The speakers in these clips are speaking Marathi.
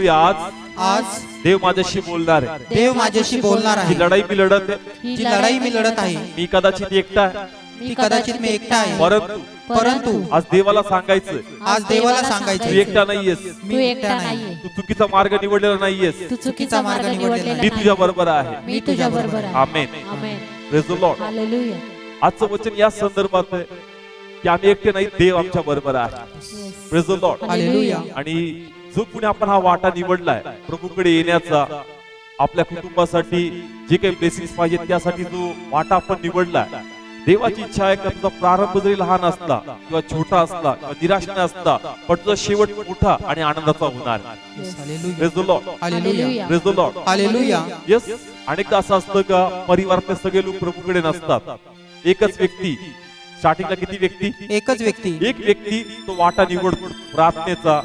हालेलुया. आज देव माझ्याशी बोलणार आहे. देव माझ्याशी बोलणार आहे. जी लढाई मी लढत आहे, जी लढाई मी लढत आहे, मी कदाचित एकटा आहे, ती कदाचित मी एकटा आहे, परंतु आज देवाला सांगायचं, आज देवाला तू सांगायचं, एकटा नाहीयेस, मी एकटा नाहीये, तू चुकीचा मार्ग निवडलेला नाहीयेस, तू चुकीचा मार्ग निवडलेला मी तुझ्या बरोबर आहे. मी तुझ्या बरोबर आहे. आमेन. आमेन. Praise the Lord. हालेलुया. आजचं वचन या संदर्भात आहे की आम्ही एकटे नाही, देव आमच्या बरोबर आहे. Praise the Lord. हालेलुया. आणि जो कुणी आपण हा वाटा निवडलाय प्रभूकडे येण्याचा, आपल्या कुटुंबासाठी जे काही ब्लेसिंग्स पाहिजे त्यासाठी जो वाटा आपण निवडलाय, देवाची इच्छा आहे का तुझा प्रारंभ जरी लहान असला किंवा छोटा असला किंवा निराश न असला, पण तुझा शेवट मोठा आणि आनंदाचा होणार. Praise the Lord. हालेलुया. Praise the Lord. Hallelujah. Yes. अनेकदा असं असतं का परिवारातले सगळे लोक प्रभूकडे नसतात, एकच व्यक्ती. स्टार्टिंगला किती व्यक्ती? एकच व्यक्ती. एक व्यक्ती तो वाटा निवडतो प्रार्थनेचा,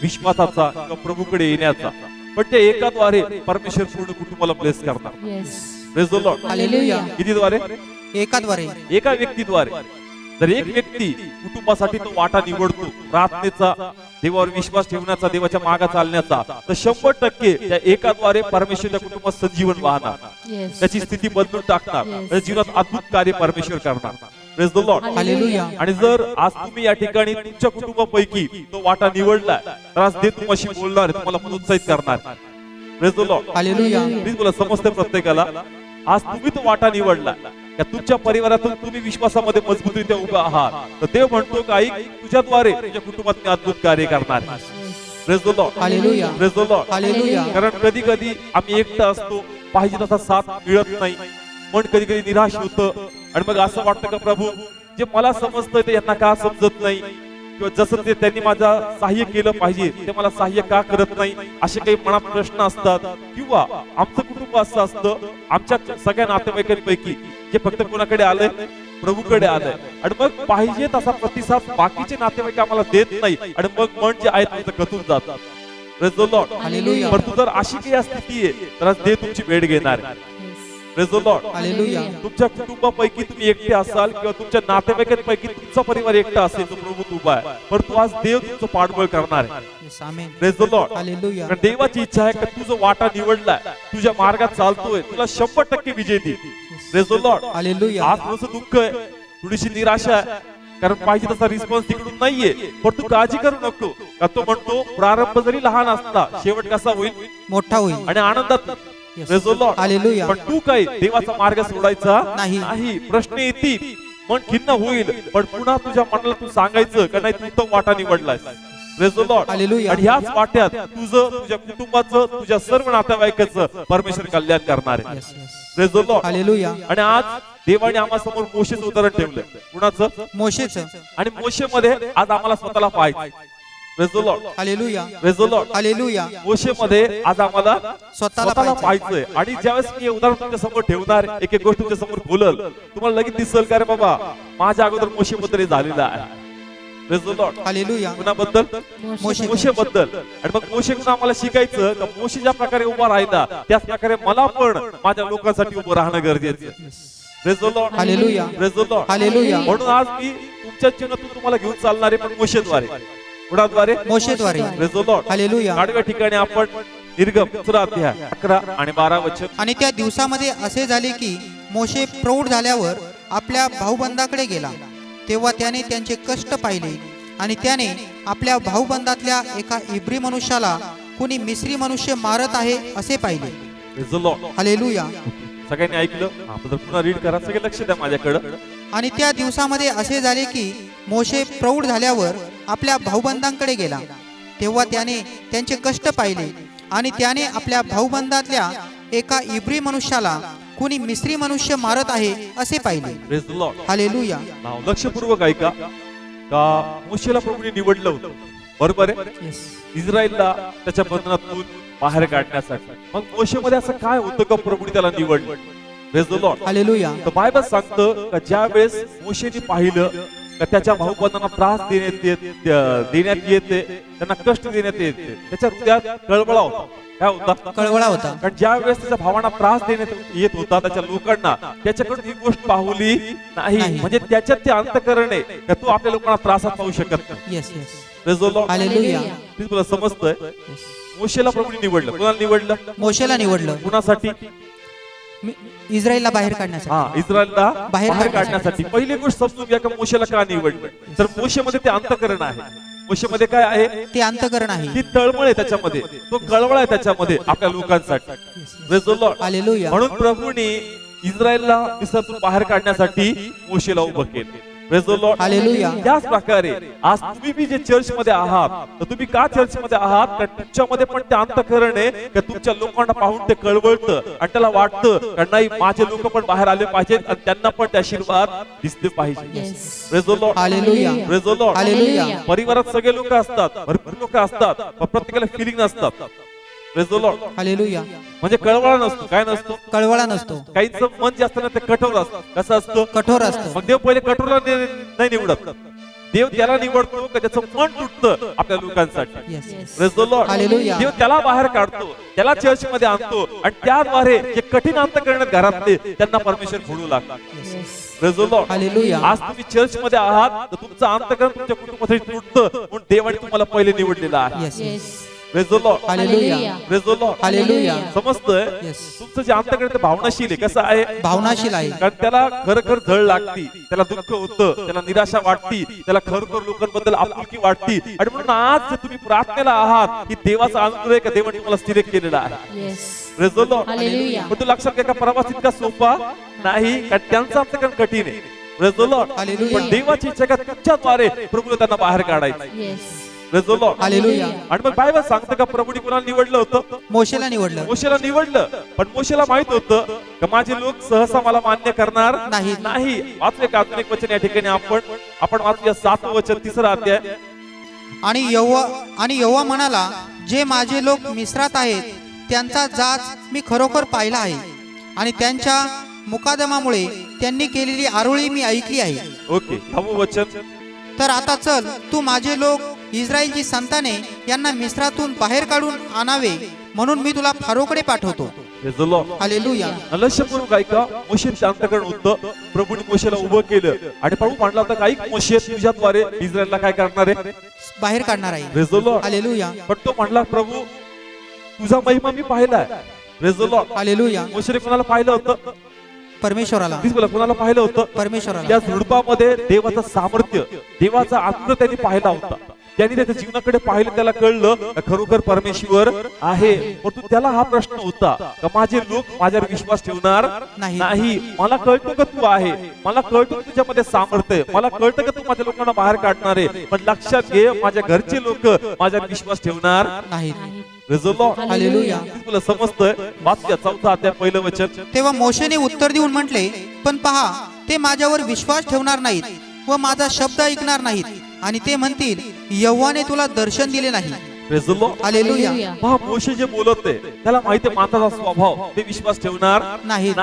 विश्वासाचा किंवा प्रभूकडे येण्याचा. पण त्या एकाद्वारे परमेश्वर पूर्ण कुटुंबाला ब्लेस करतात. Praise the Lord. हालेलुया. कितीद्वारे? एकाद्वारे. एका व्यक्तीद्वारे. जर एक व्यक्ती कुटुंबासाठी तो वाटा निवडतो प्रार्थनेचा, देवावर विश्वास ठेवण्याचा, देवाच्या मागे चालण्याचा, तर 100% त्या एकाद्वारे परमेश्वर त्या कुटुंबात संजीवन वाहणार, त्याची स्थिती बदलून टाकणार, त्याच्या जीवनात अद्भुत कार्य परमेश्वर करणार. Praise the Lord. हालेलुया. आणि जर आज तुम्ही या ठिकाणी तुमच्या कुटुंबापैकी तो वाटा निवडला, तर आज देव तुमच्याशी बोलणार, तुम्हाला प्रोत्साहित करणार. Praise the Lord. Hallelujah. Please बोला, समजते प्रत्येकाला. आज तुम्ही तो वाटा निवडला, तुमच्या परिवारातून तुम्ही विश्वासामध्ये मजबूतरित्या उभा आहात, तर देव म्हणतो का तुझ्याद्वारे तुझ्या कुटुंबात मी अद्भुत कार्य करणार. Praise the Lord. हालेलुया. Praise the Lord. हालेलुया. कारण कधी कधी आम्ही एकटा असतो, पाहिजे तसा साथ मिळत नाही, मन कधी कधी निराश होतं आणि मग असं वाटतं का प्रभू जे मला समजतंय ते यांना का समजत नाही, किंवा जसं ते त्यांनी माझा सहाय्य केलं पाहिजे ते मला सहाय्य का करत नाही, असे काही मनात प्रश्न असतात. किंवा आमचं कुटुंब असं असतं, आमच्या सगळ्या नातेवाईकांपैकी जे फक्त कोणाकडे आलंय, प्रभूकडे आलंय, आणि मग पाहिजे तसा प्रतिसाद बाकीचे नातेवाईक आम्हाला देत नाही, आणि मग मन जे आहे तुमचं कथून जातात. Praise the Lord. हालेलुया. परंतु जर अशी काही स्थिती आहे तर आज देव तुमची भेट घेणार आहे. Praise the Lord. हालेलुया. तुमच्या कुटुंबापैकी तुम्ही एकटे असाल किंवा तुमच्या नातेवाईकांपैकी तुमचा परिवार एकटा असेल, तो प्रभू उभा आहे, परंतु आज देव तुमचं पाठबळ करणार आहे. आमेन. Praise the Lord. हालेलुया. कारण देवाची इच्छा आहे की तू जो वाटा निवडलाय, तुझ्या मार्गात चालतोय, तुला 100% विजय देईल. Praise the Lord. हालेलुया. आज थोडंसं दुःख आहे, थोडीशी निराशा आहे, कारण पाहिजे तसा रिस्पॉन्स तिकडून नाहीये, पण तू काळजी करू नको, का तो म्हणतो प्रारंभ जरी लहान असला, शेवट कसा होईल? मोठा होईल आणि आनंदात. Praise the Lord. हालेलुया. पण तू काय देवाचा मार्ग सोडायचा नाही. नाही. प्रश्न येतील, मन खिन्न होईल, पण पुन्हा तुझ्या मनाला तू सांगायचं का नाही, तू तो वाटा निवडलाय. Praise the Lord. हालेलुया. आणि ह्याच वाट्यात तुझं, तुझ्या कुटुंबाचं, तुझ्या सर्व नातेवाईकाचं परमेश्वर कल्याण करणार आहे. Praise the Lord. हालेलुया. आणि आज देवाने आम्हा समोर मोशेचं उदाहरण ठेवलंय. कुणाचं? मोशेचं. आणि मोशेमध्ये आज आम्हाला स्वतःला पाहायचं. Praise the Lord. हालेलुया. Praise the Lord. हालेलुया. मोशेमध्ये आज आम्हाला स्वतःला पाहायचंय. आणि ज्यावेळेस मी हे उदाहरण तुमच्या समोर ठेवणार, एक एक गोष्ट तुमच्या समोर बोलल, तुम्हाला लगेच दिसल का रे बाबा माझ्या अगोदर मोशेबद्दल झालेलं आहे. Praise the Lord. हालेलुया. कुणाबद्दल? मोशेबद्दल. आणि मग मोशेकडून आम्हाला शिकायचं का मोशे ज्या प्रकारे उभा राहिला, त्याच प्रकारे मला पण माझ्या लोकांसाठी उभं राहणं गरजेचं आहे. Praise the Lord. हालेलुया. Praise the Lord. हालेलुया. म्हणून आज मी तुमच्या जीवनातून तुम्हाला घेऊन चालणारे पण मोशेद्वारे. कुणाद्वारे? मोशेद्वारे. Praise the Lord. हालेलुया. आठव्या ठिकाणी आपण निर्गम 13 अध्याय 11 आणि 12 वचन. आणि त्या दिवसामध्ये असे झाले की मोशे प्रौढ झाल्यावर आपल्या भाऊबंदाकडे गेला, तेव्हा त्याने त्यांचे कष्ट पाहिले, आणि त्याने आपल्या भाऊबंदातल्या एका इब्री मनुष्याला कोणी मिस्री मनुष्य मारत आहे असे पाहिले. Praise the Lord. हालेलुया. सगळ्यांनी ऐकलं? आपण जर पुन्हा रीड करा, सगळे लक्ष द्या माझ्याकडे. आणि त्या दिवसामध्ये असे झाले की मोशे प्रौढ झाल्यावर आपल्या भाऊबंदांकडे गेला, तेव्हा त्याने त्यांचे कष्ट पाहिले, आणि त्याने आपल्या भाऊबंदातल्या एका इब्री मनुष्याला कोणी मिस्री मनुष्य मारत आहे असे पाहिले. Praise the Lord. हालेलुया. लक्षपूर्वक ऐका का मोशेला प्रभूने निवडलं होतं, बरोबर आहे, इस्रायलला त्याच्या बंधनातून बाहेर काढण्यासाठी. मग मोशेमध्ये असं काय होतं का प्रभूने त्याला निवडलं? Praise the Lord. हालेलुया. तर बायबल सांगतं का ज्या वेळेस मोशेने पाहिलं का त्याच्या भाऊबंधांना त्रास देण्यात येते, त्यांना कष्ट देण्यात येते, त्याच्या हृदयात कळवळा होता. काय होता? कळवळा होता. कारण ज्या वेळेस त्याच्या भावांना त्रास देण्यात येत होता, त्याच्या लोकांना, त्याच्याकडे ही गोष्ट पाहुली नाही. म्हणजे त्याच्यात ते अंतःकरण आहे का तू आपल्या लोकांना त्रासात पाहू शकत नाही. Yes yes. Praise the Lord. Hallelujah. Please मला समजतंय मोशेला प्रभूने निवडलं. कोणाला निवडलं? मोशेला निवडलं कुणासाठी? इस्रायलला बाहेर काढण्यासाठी. हा, इस्रायलला बाहेर बाहेर काढण्यासाठी. पहिली गोष्ट समजून घ्या की मोशेला का निवडलं. तर मोशेमध्ये ते अंतःकरण आहे. मोशेमध्ये काय आहे? ते अंतःकरण आहे. ती तळमळ आहे त्याच्यामध्ये, तो कळवळ आहे त्याच्यामध्ये आपल्या लोकांसाठी. Praise the Lord. हालेलुया. म्हणून प्रभूने इस्रायलला मिस्रातून बाहेर काढण्यासाठी मोशेला उभं केलं. Praise the Lord. हालेलुया. त्याच प्रकारे आज तुम्ही बी जे चर्च मध्ये आहात, तर तुम्ही का चर्च मध्ये आहात? कारण तुमच्यामध्ये पण ते अंतःकरण आहे की तुमच्या लोकांना पाहून ते कळवळतं आणि त्याला वाटतं का नाही माझे लोक पण बाहेर आले पाहिजेत आणि त्यांना पण ते आशीर्वाद दिसले पाहिजे. Praise the Lord. Hallelujah. Praise the Lord. Hallelujah. परिवारात सगळे लोक असतात, भरपूर लोक असतात, पण प्रत्येकाला फिलिंग नसतात. Praise the Lord. हालेलुया. म्हणजे कळवळा नसतो. काय नसतो? कळवळा नसतो. काहींचं मन जे असतं ना ते कठोर असतं. कसं असतं? कठोर असतं. मग देव पहिले कठोरला नाही निवडत. देव त्याला निवडतो का त्याचं मन तुटतं आपल्या लोकांसाठी. Yes. Praise the Lord. हालेलुया. देव त्याला बाहेर काढतो, त्याला चर्च मध्ये आणतो आणि त्याद्वारे जे कठीण अंतःकरण घरातले त्यांना परमेश्वर फोडू लागतात. Praise the Lord. हालेलुया. आज तुम्ही चर्च मध्ये आहात तर तुमचं अंतःकरण तुमच्या कुटुंबासाठी तुटतं म्हणून देवाने तुम्हाला पहिले निवडलेलं आहे. Yes. Praise the Lord. Hallelujah. Praise the Lord. Hallelujah. समजतंय? Yes. तुमचं जे अंतःकरण ते भावनाशील आहे. कसं आहे? भावनाशील आहे. कारण त्याला खरखर झळ लागती, त्याला दुःख होतं, त्याला निराशा वाटती, त्याला खरोखर लोकांबद्दल आपुलकी वाटती. आणि म्हणून आज जे तुम्ही प्रार्थनेला आहात की देवाचा अनुग्रह आहे का देवाने तुम्हाला सिलेक्ट केलेला आहे. Praise the Lord. हालेलुया. पण तू लक्षात घ्या का प्रवास इतका सोपा नाही, कारण त्यांचं अंतःकरण कठीण आहे. Praise the Lord. हालेलुया. पण देवाची इच्छा का तुमच्याद्वारे प्रभूने त्यांना बाहेर काढायचं. Praise the Lord. हालेलुया. आणि मग बायबल सांगतं का प्रभूने कोणाला निवडलं होतं? मोशेला निवडलं. मोशेला निवडलं, पण मोशेला माहित होतं का माझे लोक सहसा मला मान्य करणार नाहीत. नाही. वाचले का आधुनिक वचन या ठिकाणी आपण वाचूया 7 वचन 3 अध्याय. आणि यहोवा म्हणाला, जे माझे लोक मिस्रात आहेत त्यांचा जाच मी खरोखर पाहिला आहे आणि त्यांच्या मुकादमामुळे त्यांनी केलेली आरोळी मी ऐकली आहे. ओके, 9 वचन. तर आता चल, तू माझे लोक इस्रायलची संताने यांना मिस्रातून बाहेर काढून आणावे म्हणून मी तुला फारोकडे पाठवतो. Praise the Lord. हालेलुया. लक्षपूर्वक ऐका. मोशे शांतकरण होतं, प्रभूने मोशेला उभं केलं आणि प्रभू म्हणला होता काही मोशे तुझ्याद्वारे इस्रायलला काय करणार आहे? बाहेर काढणार आहे. Praise the Lord. हालेलुया. पण तो म्हणला प्रभू तुझा महिमा मी पाहिलाय. Praise the Lord. हालेलुया. मोशेने कोणाला पाहिलं होतं? परमेश्वराला. प्लीज बोला, कोणाला पाहिलं होतं? परमेश्वराला. त्या झुडपामध्ये देवाचं सामर्थ्य, देवाचा आनंद त्यांनी पाहिला होता. त्यांनी त्याच्या जीवनाकडे पाहिलं, त्याला कळलं खरोखर परमेश्वर आहे. परंतु त्याला हा प्रश्न होता का माझे लोक माझ्यावर विश्वास ठेवणार नाही. मला कळतं का तू आहे, मला कळतं तुझ्यामध्ये सामर्थ्य आहे, मला कळतं का तू माझ्या लोकांना बाहेर काढणार आहे, पण लक्षात घे माझ्या घरचे लोक माझ्यावर विश्वास ठेवणार नाही. हालेलुया. तुला समजतंय? वाचूया 4 अध्याय 1 वचन. तेव्हा मोशेने उत्तर देऊन म्हटले, पण पहा, ते माझ्यावर विश्वास ठेवणार नाहीत व माझा शब्द ऐकणार नाहीत आणि ते म्हणतील यहोवाने तुला दर्शन दिले नाही. Praise the Lord. हालेलुया. पहा मोशे जे बोलत आहे त्याला माहिती आहे माणसाचा स्वभाव, ते विश्वास ठेवणार नाही.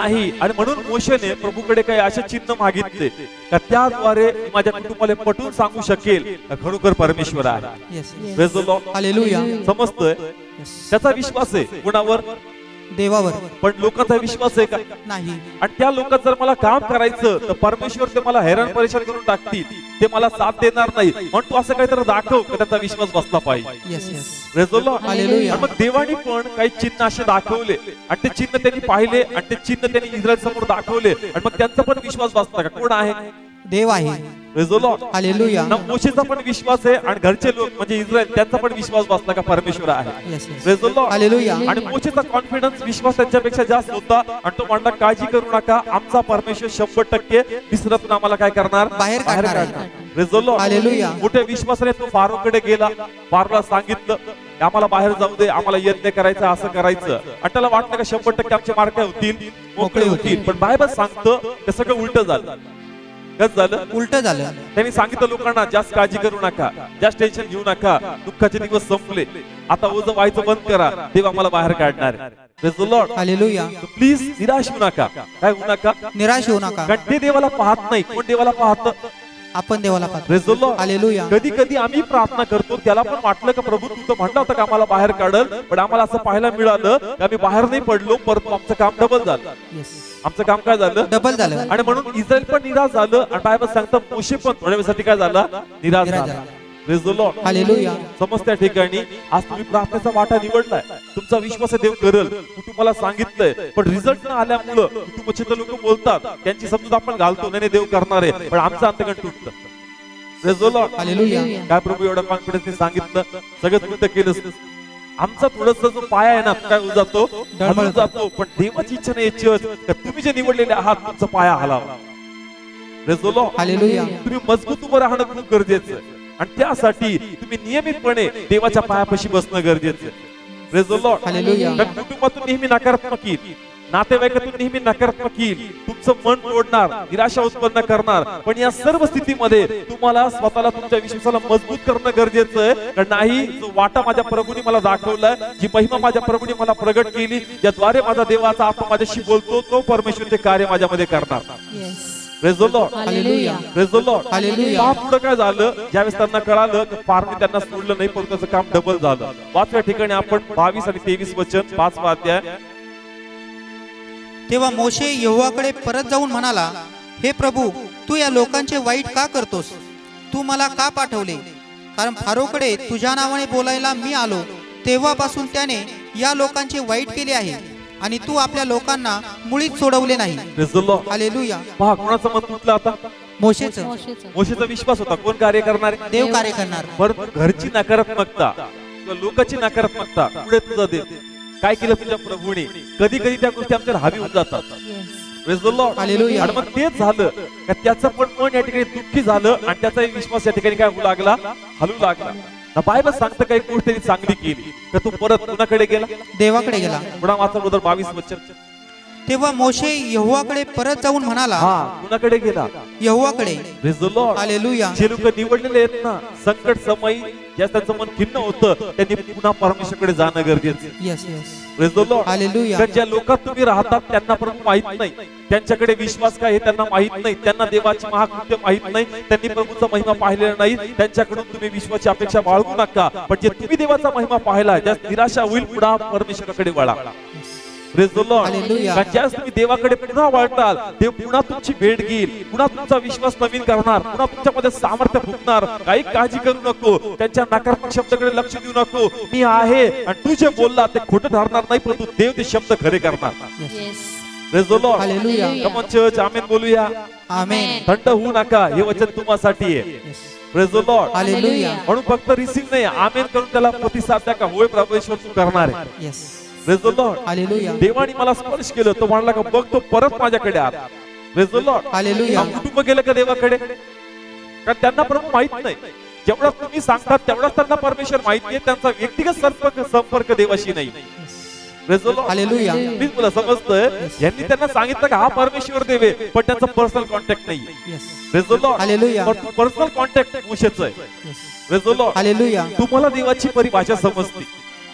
आणि म्हणून मोशेने प्रभूकडे काही असे चिन्ह मागितले का त्याद्वारे मी माझ्या कुटुंबाला पटवून सांगू शकेल का खरोखर परमेश्वर आहे. Yes. Praise the Lord. Hallelujah. समजतंय? त्याचा विश्वास आहे कुणावर? देवावर. पण लोकांचा विश्वास आहे का? नाही. आणि त्या लोकांत जर मला काम करायचं तर परमेश्वर ते मला हैराण परेशान करून टाकतील, ते मला साथ देणार नाही. म्हणून तू असं काहीतरी दाखव का त्याचा विश्वास बसला पाहिजे. Yes, yes. Praise the Lord. Hallelujah. आणि मग देवानी पण काही चिन्ह असे दाखवले आणि ते चिन्ह त्यांनी पाहिले आणि ते चिन्ह त्यांनी इस्रायल समोर दाखवले आणि मग त्यांचा पण विश्वास बसला का कोण आहे? देव आहे. Praise the Lord. हालेलुया. ना मोशेचा पण विश्वास आहे आणि घरचे लोक म्हणजे इस्रायल त्यांचा पण विश्वास बसला का परमेश्वर आहे. Yes, yes. Praise the Lord. Hallelujah. आणि मोशेचा कॉन्फिडन्स विश्वास त्यांच्यापेक्षा जास्त होता आणि तो म्हणला काळजी करू नका, आमचा परमेश्वर 100% मिस्रातून आम्हाला काय करणार? बाहेर काढणार आहे. Praise the Lord. हालेलुया. मोठ्या विश्वासाने तो फारोकडे गेला, फारोला सांगितलं आम्हाला बाहेर जाऊ दे, आम्हाला यज्ञ करायचं, असं करायचं. आणि त्याला वाटलं का 100% आमचे मार्ग काय होतील? मोकळे होतील. पण बायबल सांगतं ते सगळं उलट झालं. कसं झालं? उलट झालं. त्यांनी सांगितलं लोकांना जास्त काळजी करू नका, जास्त टेन्शन घेऊ नका, दुःखाचे दिवस संपले, आता ओझं व्हायचं बंद करा, देव आम्हाला बाहेर काढणार. Praise the Lord. Hallelujah. Please निराश होऊ नका. काय होऊ नका? निराश होऊ नका. कारण ते देवाला पाहत नाही. कोण देवाला पाहतं? आपण देवाला पाहतो. Praise the Lord. हालेलुया. कधी कधी आम्ही प्रार्थना करतो, त्याला पण वाटलं का प्रभू तू तर म्हणला होता का आम्हाला बाहेर काढल, पण आम्हाला असं पाहायला मिळालं की आम्ही बाहेर नाही पडलो, परंतु आमचं काम डबल झालं. Yes. आमचं काम काय झालं? डबल झालं. आणि म्हणून इस्रायल पण निराश झालं आणि बायबल सांगतं मोशे पण थोड्या वेळासाठी काय झाला? निराश झाला. Praise the Lord. हालेलुया. समज त्या ठिकाणी आज तुम्ही प्रार्थनेचा वाटा निवडलाय, तुमचा विश्वास आहे देव करेल, कुटुंबाला सांगितलंय, पण रिझल्ट न आल्यामुळं कुटुंबाचे लोक बोलतात, त्यांची समजूत आपण घालतो, नाही देव करणार आहे, पण आमचं अंतकण तुटतं. Praise the Lord. हालेलुया. काय प्रभू एवढा कॉन्फिडन्सने सांगितलं, सगळं तुमचं केलं. आमचा थोडासा जो पाया आहे ना काय होऊन जातो, हलून जातो, पण देवाची इच्छा नाही याची, तुम्ही जे निवडलेले आहात तुमचा पाया हलावा. Praise the Lord. हालेलुया. तुम्ही मजबूत उभं राहणं खूप गरजेचं आहे आणि त्यासाठी तुम्ही नियमितपणे देवाच्या पायापाशी बसणं गरजेचं आहे. Praise the Lord. हालेलुया. कारण कुटुंबातून नेहमी नकारात्मक येईल, नातेवाईकातून नेहमी नकारात्मक येईल, तुमचं मन तोडणार, निराशा उत्पन्न करणार, पण या सर्व स्थितीमध्ये तुम्हाला स्वतःला तुमच्या विश्वासाला मजबूत करणं गरजेचं आहे. कारण नाही, जो वाटा माझ्या प्रभूने मला दाखवलाय, जी महिमा माझ्या प्रभूने मला प्रगट केली, ज्याद्वारे माझा देवाचा आत्मा माझ्याशी बोलतो, तो परमेश्वरचे कार्य माझ्यामध्ये करणार. Praise the Lord. Hallelujah. Praise the Lord. Hallelujah. पहा पुढं काय झालं, ज्यावेळेस त्यांना कळालं की फारमी त्यांना सोडलं नाही, पण त्याचं काम डबल झालं. 5व्या ठिकाणी आपण 22 आणि 23 वचन 5वा अध्याय. तेव्हा मोशे यहोवाकडे परत जाऊन म्हणाला, हे प्रभू, तू या लोकांचे वाईट का करतोस? तू मला का पाठवले? कारण फारोकडे तुझ्या नावाने बोलायला मी आलो, तेव्हापासून त्याने या लोकांचे वाईट केले आहे आणि तू आपल्या लोकांना मुळीच सोडवले नाही. Praise the Lord. हालेलुया. पहा कोणाचं मन तुटलं आता, मोशेचं. मोशेचा विश्वास होता कोण कार्य करणार, देव कार्य करणार. परंतु घरची नकारात्मकता किंवा लोकांची नकारात्मकता पुढे तुझा देव काय केलं तुझ्या प्रभूने, कधी कधी त्या गोष्टी आमच्यावर हावी होऊन जातात. Praise the Lord. हालेलुया. आणि मग तेच झालं का त्याचं पण मन या ठिकाणी दुःखी झालं आणि त्याचाही विश्वास या ठिकाणी काय होऊ लागला, हलू लागला. बायबल सांगतं काही गोष्ट त्यांनी चांगली केली का तू परत कुणाकडे गेला, देवाकडे गेला. पुन्हा वाचा बरोबर 22 वचन. तेव्हा मोशे यहोवाकडे परत जाऊन म्हणाला, कुणाकडे गेला, यहोवाकडे. Praise the Lord. हालेलुया. जे लोक निवडलेले आहेत ना, संकट समयी ज्या त्यांचं मन खिन्न होतं, त्यांनी पुन्हा परमेश्वरकडे जाणं गरजेचं आहे. Yes yes. Praise the Lord. Hallelujah. कारण ज्या लोकात तुम्ही राहतात त्यांना प्रभू माहित नाही, त्यांच्याकडे विश्वास काय हे त्यांना माहित नाही, त्यांना देवाची महाकृत्य माहित नाही, त्यांनी प्रभूचा महिमा पाहिलेला नाही, त्यांच्याकडून तुम्ही विश्वाची अपेक्षा बाळगू नका. पण जे तुम्ही देवाचा महिमा पाहिला, ज्या निराशा होईल, पुन्हा परमेश्वराकडे वळा. Praise the Lord. हालेलुया. कारण ज्यावेळेस तुम्ही देवाकडे पुन्हा वळताल, देव पुन्हा तुमची भेट घेईल, पुन्हा तुमचा विश्वास नवीन करणार, पुन्हा तुमच्यामध्ये सामर्थ्य फुकणार. काही काळजी करू नको, त्यांच्या नकारात्मक शब्दाकडे लक्ष देऊ नको. मी आहे आणि तू जे बोलला ते खोटं ठरणार नाही, परंतु देव ते शब्द खरे करणार. Praise the Lord. Hallelujah. Come on church, आमेन बोलूया. आमेन. थंड होऊ नका, हे वचन तुम्हासाठी आहे. Praise the Lord. हालेलुया. म्हणून फक्त रिसीव नाही, आमेन करून त्याला प्रतिसाद द्या का होय परमेश्वर तू करणार आहे. Yes. Praise the Lord. Hallelujah. देवाने मला स्पर्श केलं, तो म्हणला का बघ तो परत माझ्याकडे आला. Praise the Lord. हालेलुया. हा कुटुंब गेलं का देवाकडे, कारण त्यांना प्रभू माहित नाही. जेवढा तुम्ही सांगतात तेवढाच त्यांना परमेश्वर माहिती आहे, त्यांचा व्यक्तिगत संपर्क देवाशी नाही. Praise the Lord. हालेलुया. मीच मला समजतंय, यांनी त्यांना सांगितलं का हा परमेश्वर देव आहे, पण त्यांचा पर्सनल कॉन्टॅक्ट नाही. Yes. Praise the Lord. Hallelujah. पण पर्सनल कॉन्टॅक्ट मोशेचं आहे. Yes. Praise the Lord. Hallelujah. तुम्हाला देवाची परिभाषा समजते,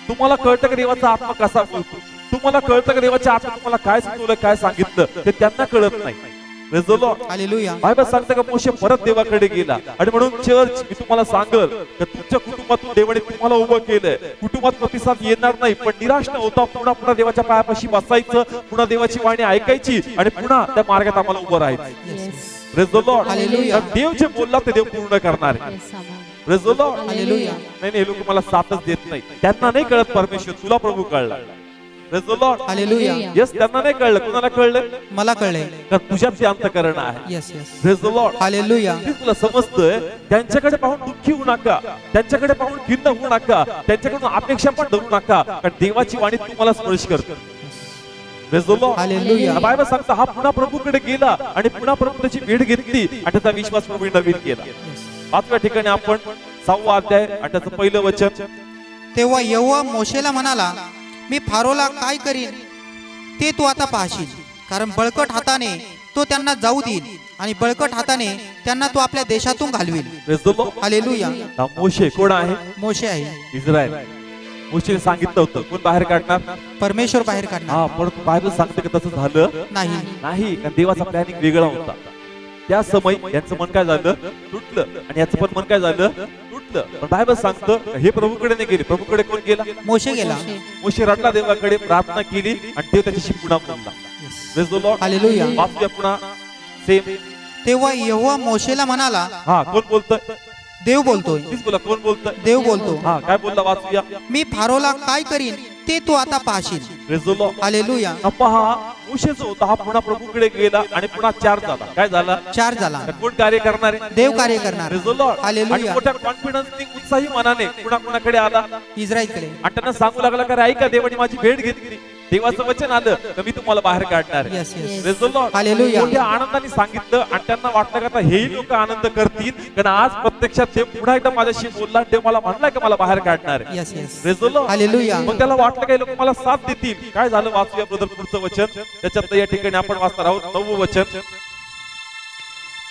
तुम्हाला कळतं का देवाचा आत्मा कसा बोलतो, तुम्हाला कळतं का देवाच्या आत्मा तुम्हाला काय सांगितलं, काय सांगितलं, ते त्यांना कळत नाही. Praise the Lord. Hallelujah. Bible सांगतं का मोशे परत देवाकडे गेला. आणि म्हणून चर्च मी तुम्हाला सांगल की तुमच्या कुटुंबातून देवाने तुम्हाला उभं केलंय, कुटुंबात प्रतिसाद येणार नाही, पण निराश न होता पुन्हा पुन्हा देवाच्या पायापाशी बसायचं, पुन्हा देवाची वाणी ऐकायची आणि पुन्हा त्या मार्गात आम्हाला उभं राहायचं. Praise the Lord. हालेलुया. देव जे बोलला ते देव पूर्ण करणार आहे. Praise the Lord. हालेलुया. नाही हे लोक मला साथच देत नाही, त्यांना नाही कळत परमेश्वर, तुला प्रभू कळला. Praise the Lord. Hallelujah. Yes, त्यांना नाही कळलं, कुणाला कळलं, मला कळले. कारण तुझ्यात ते अंतःकरण आहे. Yes yes. Praise the Lord. Hallelujah. हे तुला समजतंय, त्यांच्याकडे पाहून दुःखी होऊ नका, त्यांच्याकडे पाहून खिन्न होऊ नका, त्यांच्याकडून अपेक्षा पण धरू नका, कारण देवाची वाणी तुम्हाला स्पर्श करते. Praise the Lord. Hallelujah. Bible सांगतं हा पुन्हा प्रभूकडे गेला आणि पुन्हा प्रभू त्याची भेट घेतली आणि त्याचा विश्वास प्रभूने नवीन केला. 5व्या ठिकाणी आपण 6वा अध्याय आणि त्याचं पहिलं वचन. तेव्हा यहोवा मोशेला म्हणाला, मी फारोला काय करीन ते तू आता पाहशील, कारण बळकट हाताने तो त्यांना जाऊ देईल आणि बळकट हाताने त्यांना तो आपल्या देशातून घालवेल. Praise the Lord. हालेलुया. हा मोशे कोण आहे, मोशे आहे. इस्रायल. मोशेने सांगितलं होतं कोण बाहेर काढणार, परमेश्वर बाहेर काढणार. हा, पण बायबल सांगते की तसं झालं नाही. नाही, कारण देवाचा प्लॅनिंग वेगळा होता. त्या समय यांचं मन काय झालं, तुटलं, आणि याचं पण मन काय झालं, तुटलं. पण बायबल सांगतं हे प्रभूकडे नाही गेले, प्रभूकडे कोण गेला, मोशे गेला. मोशे रडला देवाकडे, प्रार्थना केली आणि देव त्याच्याशी पुन्हा बोलला. Praise the Lord. हालेलुया. वाचूया पुन्हा सेम. तेव्हा यहोवा मोशेला म्हणाला, हा कोण बोलतोय, देव बोलतोय. प्लीज बोला, कोण बोलतोय? देव बोलतो. हा, काय बोलला वाचूया. मी फारोला काय करीन ते तू आता पाहशील. Praise the Lord. हालेलुया. पहा, मोशे जो होता हा पुन्हा प्रभूकडे गेला आणि पुन्हा 4 झाला. काय झाला? 4 झाला. तर कोण कार्य करणार आहे? देव कार्य करणार. Praise the Lord. आणि हालेलुया. मोठ्या कॉन्फिडन्सने, उत्साही मनाने कुणाकडे आला? इस्रायलकडे. आणि त्यांना सांगू लागला का ऐका, देवाने माझी भेट घेतली, देवाचं वचन आलं तर मी तुम्हाला बाहेर काढणार आहे. Yes, yes. Praise the Lord. Hallelujah. मोठ्या आनंदाने सांगितलं आणि त्यांना वाटलं का आता हेही लोक आनंद करतील, कारण आज प्रत्यक्षात देव पुन्हा एकदा माझ्याशी बोलला, देव मला म्हणलाय की मला बाहेर काढणार आहे. Yes, yes. Praise the Lord. Hallelujah. मग त्याला वाटलं काही लोक मला साथ देतील. काय झालं? वाचूया ब्रदर पुढचं वचन. त्याच्यात या ठिकाणी आपण वाचणार आहोत 9वं वचन.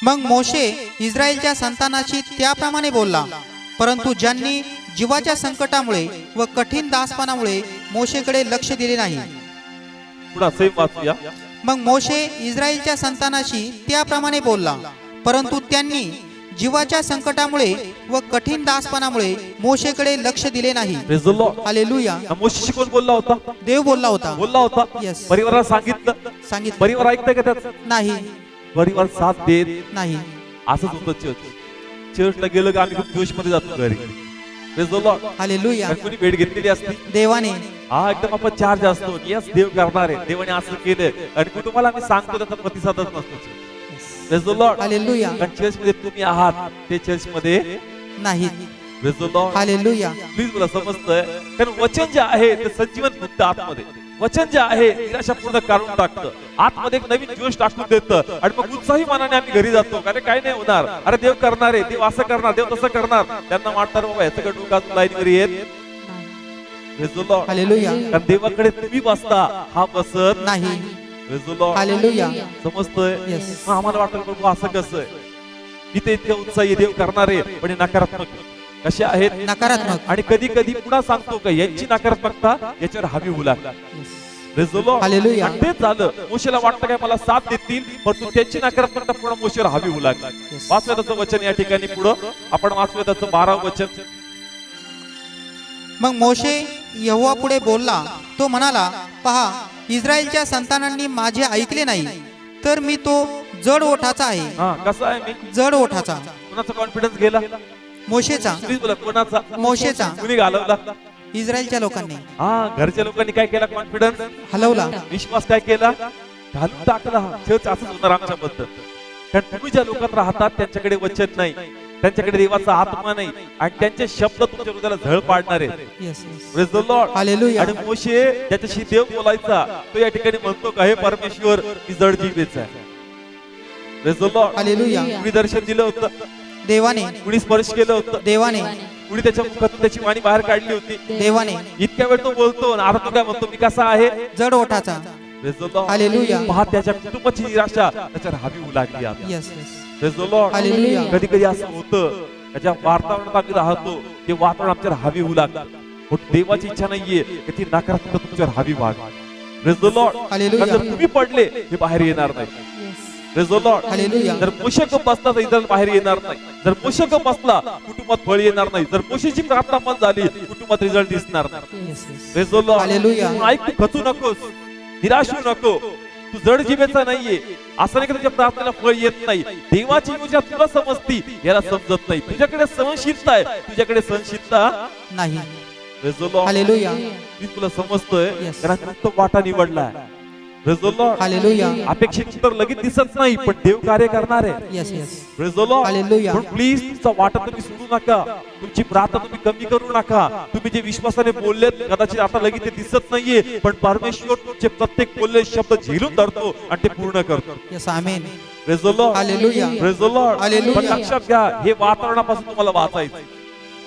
मग मोशे इस्रायलच्या संतानाशी त्याप्रमाणे बोलला, परंतु ज्यांनी जीवाच्या संकटामुळे व कठीण दासपणामुळे मोशेकडे लक्ष दिले नाही. पुढे सेम वाचूया. मग मोशे इस्रायलच्या संतानाशी त्याप्रमाणे बोलला, परंतु त्यांनी जीवाच्या संकटामुळे व कठीण दासपणामुळे मोशेकडे लक्ष दिले नाही. Praise the Lord. हालेलुया. मोशेशी कोण बोलला होता? देव बोलला होता. बोलला होता. Yes. परिवाराला सांगितलं. सांगितलं परिवार ऐकतंय का त्याचं? नाही. परिवार साथ देत नाही. असंच होतं. चर्चला गेलं का आम्ही खूप जोश मध्ये जातो घरी. Praise the Lord. हालेलुया. कारण कोणी भेट घेतलेली असती, देवाने. हा एकदम आपण चार्ज असतो की यस देव करणार आहे, देवाने असं केलं, आणि कुटुंबाला आम्ही सांगतो त्याचा प्रतिसादच नसतो. Praise the Lord. हालेलुया. कारण चर्च मध्ये तुम्ही आहात, ते चर्च मध्ये नाही. Praise the Lord. Hallelujah. Please मला समजतंय, कारण वचन जे आहे ते संजीवन मुक्त आतमध्ये. वचन जे आहे निराशा पूर्ण काढून टाकतं, आतमध्ये एक नवीन जोश टाकून देतं, आणि मग उत्साही मनाने आम्ही घरी जातो. अरे काय नाही होणार, अरे देव करणार आहे, देव असं करणार, देव तसं करणार. त्यांना वाटतं बाबा याचं का डोका लाईनवर येत. Praise the Lord. हालेलुया. कारण देवाकडे तुम्ही बसता, हा बसत नाही. Praise the Lord. हालेलुया. समजतोय? Yes. मग आम्हाला वाटतं बाबा असं कसं आहे, इथे इतकं उत्साही देव करणार आहे, पण हे नकारात्मक कसे आहेत? नकारात्मक. आणि कधी कधी पुन्हा सांगतो का यांची नकारात्मकता याच्यावर हवी होऊ लागला. Praise the Lord. हालेलुया. आणि तेच झालं. मोशेला वाटतं काय मला साथ देतील, परंतु त्यांची नकारात्मकता पुन्हा मोशेवर हवी होऊ लागली. वाचूया त्याचं वचन या ठिकाणी. पुढं आपण वाचूया त्याचं 12वं वचन. मग मोशे यहोवा पुढे बोलला, तो म्हणाला, पहा, इस्रायलच्या संतानांनी माझे ऐकले नाही, तर मी तो जड ओठाचा आहे. हा, कसा आहे मी? जड ओठाचा. कोणाचा कॉन्फिडन्स गेला? मोशेचा. प्लीज बोला, कोणाचा? मोशेचा. कुणी घालवला? इस्रायलच्या लोकांनी. हा, घरच्या लोकांनी काय केला? कॉन्फिडन्स, हलवला. विश्वास काय केला? घालून टाकला. चर्च असंच होणार आमच्याबद्दल. कारण तुम्ही ज्या लोकात राहतात त्यांच्याकडे वचन नाही, त्यांच्याकडे देवाचा आत्मा नाही, आणि त्यांचे शब्द तुमच्या हृदयाला झळ पाडणार आहेत. Yes, yes. Praise the Lord. Hallelujah. आणि मोशे ज्याच्याशी देव बोलायचा, तो या ठिकाणी म्हणतो का हे परमेश्वर मी जड जीवेचा आहे. Praise the Lord. हालेलुया. कुणी दर्शन दिलं होतं, देवाने. कुणी स्पर्श केलं होतं, देवाने. कुणी त्याच्या मुखातून त्याची वाणी बाहेर काढली होती. देवाने. इतक्या वेळ तो बोलतो आणि आता तो काय म्हणतो, मी कसा आहे? जड ओठाचा. Praise the Lord. हालेलुया. पहा, त्याच्या कुटुंबाची निराशा त्याच्यावर हवी होऊ लागली आता. Yes, yes. Praise the Lord. Hallelujah. कधी कधी असं होतं, त्याच्या वातावरणात आम्ही राहतो, ते वातावरण आमच्यावर हवी होऊ लागतं, पण देवाची इच्छा नाहीये की ती नकारात्मकता तुमच्यावर हवी व्हावी. Praise the Lord. हालेलुया. कारण जर तुम्ही पडले, हे बाहेर येणार नाही. Praise the Lord. हालेलुया. जर मोशे गप्प बसला तर इस्रायल बाहेर येणार नाही. जर मोशे गप्प बसला, कुटुंबात फळ येणार नाही. जर मोशेची प्रार्थना पण झाली, कुटुंबात रिझल्ट दिसणार नाही. Yes, yes. Praise the Lord. हालेलुया. तू ऐक, तू खचू नकोस, निराश होऊ नको. तू जड जीवेचा नाहीये. असं नाही की तुझ्या प्रार्थनेला फळ येत नाही. देवाची योजना तुला समजती, याला समजत नाही. तुझ्याकडे सहनशीलता आहे, तुझ्याकडे सहनशीलता नाही. Praise the Lord. हालेलुया. मी तुला समजतोय, Yes. कारण तो वाटा निवडला. Praise the Lord. हालेलुया. अपेक्षित उत्तर लगेच दिसत नाही, पण देव कार्य करणार आहे. Yes, yes. Praise the Lord. Hallelujah. पण प्लीज तुमचा वाटा तुम्ही सोडू नका, तुमची प्रार्थना तुम्ही कमी करू नका. तुम्ही जे विश्वासाने बोललेत कदाचित आता लगेच ते दिसत नाहीये, पण परमेश्वर तुमचे प्रत्येक बोललेले शब्द झेलून धरतो आणि ते पूर्ण करतो. Yes, amen. Praise the Lord. Hallelujah. Praise the Lord. Hallelujah. पण लक्षात घ्या, हे वातावरणापासून तुम्हाला वाचायचं.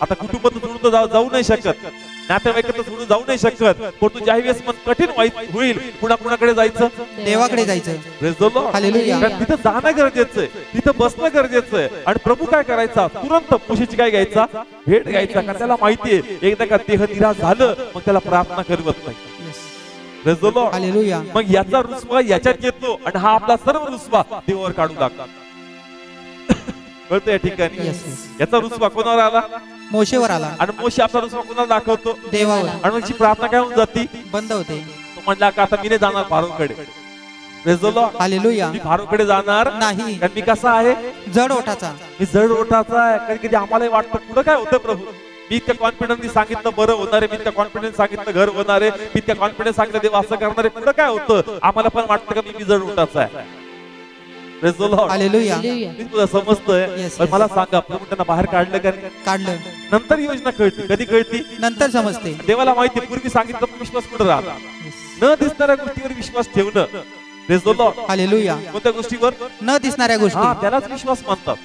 आता कुटुंबात सोडून तर जाऊ नाही शकत, नातेवाईकात सोडून जाऊ नाही शकत, पण तू ज्यावेळेस मन कठीण होईल, पुन्हा कुणाकडे जायचं? देवाकडे जायचं. Praise the Lord. हालेलुया. कारण तिथं जाणं गरजेचं आहे, तिथं बसणं गरजेचं आहे. आणि प्रभू काय करायचा? तुरंत मोशेची काय घ्यायचा? भेट घ्यायचा. कारण त्याला माहितीये एकदा का देह निराश झालं, मग त्याला प्रार्थना करवत नाही. Yes. Praise the Lord. Hallelujah. मग याचा रुसवा याच्यात येतो, आणि हा आपला सर्व रुसवा देवावर काढून टाकतो. कळतं या ठिकाणी? Yes, yes. याचा रुसवा कोणावर आला? मोशेवर आला. आणि मोशे आपला रुसवा कोणाला दाखवतो? देवावर. आणि मग प्रार्थना काय होऊन जाती? बंद होते. तो म्हणला का आता मी नाही जाणार फारोकडे. Praise the Lord. हालेलुया. मी फारूकडे जाणार नाही. कारण मी कसा आहे, जड ओठाचा. मी जड ओठाचा आहे. कधी कधी आम्हालाही वाटतं पुढे काय होतं प्रभू, मी इतक्या कॉन्फिडन्सली सांगितलं बरं होणार आहे, मी इतक्या कॉन्फिडन्स सांगितलं घर होणार आहे, मी इतक्या कॉन्फिडन्स सांगितलं देव असं करणार आहे, पुढे काय होतं आम्हाला पण वाटतं का मी जड ओठाचा आहे. Praise the Lord. हालेलुया. मी तुला समजतोय, Yes, पण yes. मला सांगा प्रभू त्यांना बाहेर काढलं का नाही? काढलं. नंतर योजना कळती. कधी कळती? नंतर समजते. देवाला माहिती पूर्वी सांगितलं पण विश्वास कुठे राहता, न दिसणाऱ्या गोष्टीवर विश्वास ठेवणं. Praise the Lord. हालेलुया. कोणत्या गोष्टीवर? न दिसणाऱ्या हा, गोष्टी. त्यालाच विश्वास म्हणतात.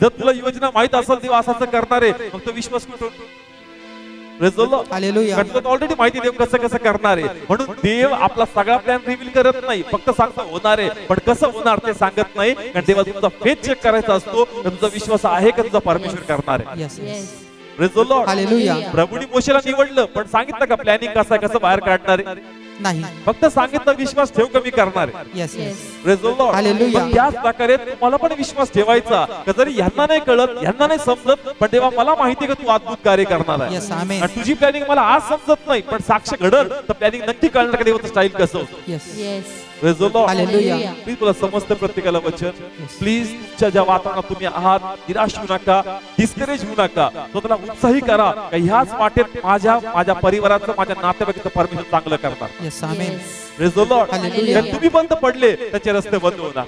जर तुला योजना माहित असेल देव असं करणार आहे, मग तो विश्वास कुठून? Praise the Lord. हालेलुया. कारण तुला ऑलरेडी माहिती देव कसं कसं करणार आहे, म्हणून देव आपला सगळा प्लॅन रिव्हील करत नाही, फक्त सांगतो होणार आहे, पण कसं होणार ते सांगत नाही. कारण देवा तुमचा फेथ चेक करायचा असतो, तर तुझा विश्वास आहे का तुझा परमेश्वर करणार आहे. Yes, yes. Praise the Lord. हालेलुया. प्रभूने मोशेला निवडलं, पण सांगितलं का प्लॅनिंग कसं आहे, कसं बाहेर काढणार आहे? नाही. फक्त सांगितलं विश्वास ठेव कमी करणार आहे. Yes yes. Praise the Lord. Hallelujah. पण त्याच प्रकारे तुम्हाला पण विश्वास ठेवायचा का जरी ह्यांना नाही कळत, ह्यांना नाही समजत, पण देवा मला माहिती आहे का तू अद्भुत कार्य करणार आहे. Yes, amen. आणि तुझी प्लॅनिंग मला आज समजत नाही, पण साक्ष घडल तर प्लॅनिंग नक्की कळणार का देवाचं स्टाईल कसं होतं. Yes. Yes. Praise the Lord. Hallelujah. Please तुला समजतं प्रत्येकाला वचन. प्लीज तुमच्या ज्या वातावरणात तुम्ही आहात निराश होऊ नका, डिस्करेज होऊ नका, स्वतःला उत्साही करा का ह्याच वाटेत माझ्या परिवाराचं, माझ्या नातेवाईकाचं परमेश्वर चांगलं करणार. Yes amen. Yes. Praise the Lord. Hallelujah. कारण तुम्ही बंद पडले त्याचे रस्ते बंद होणार.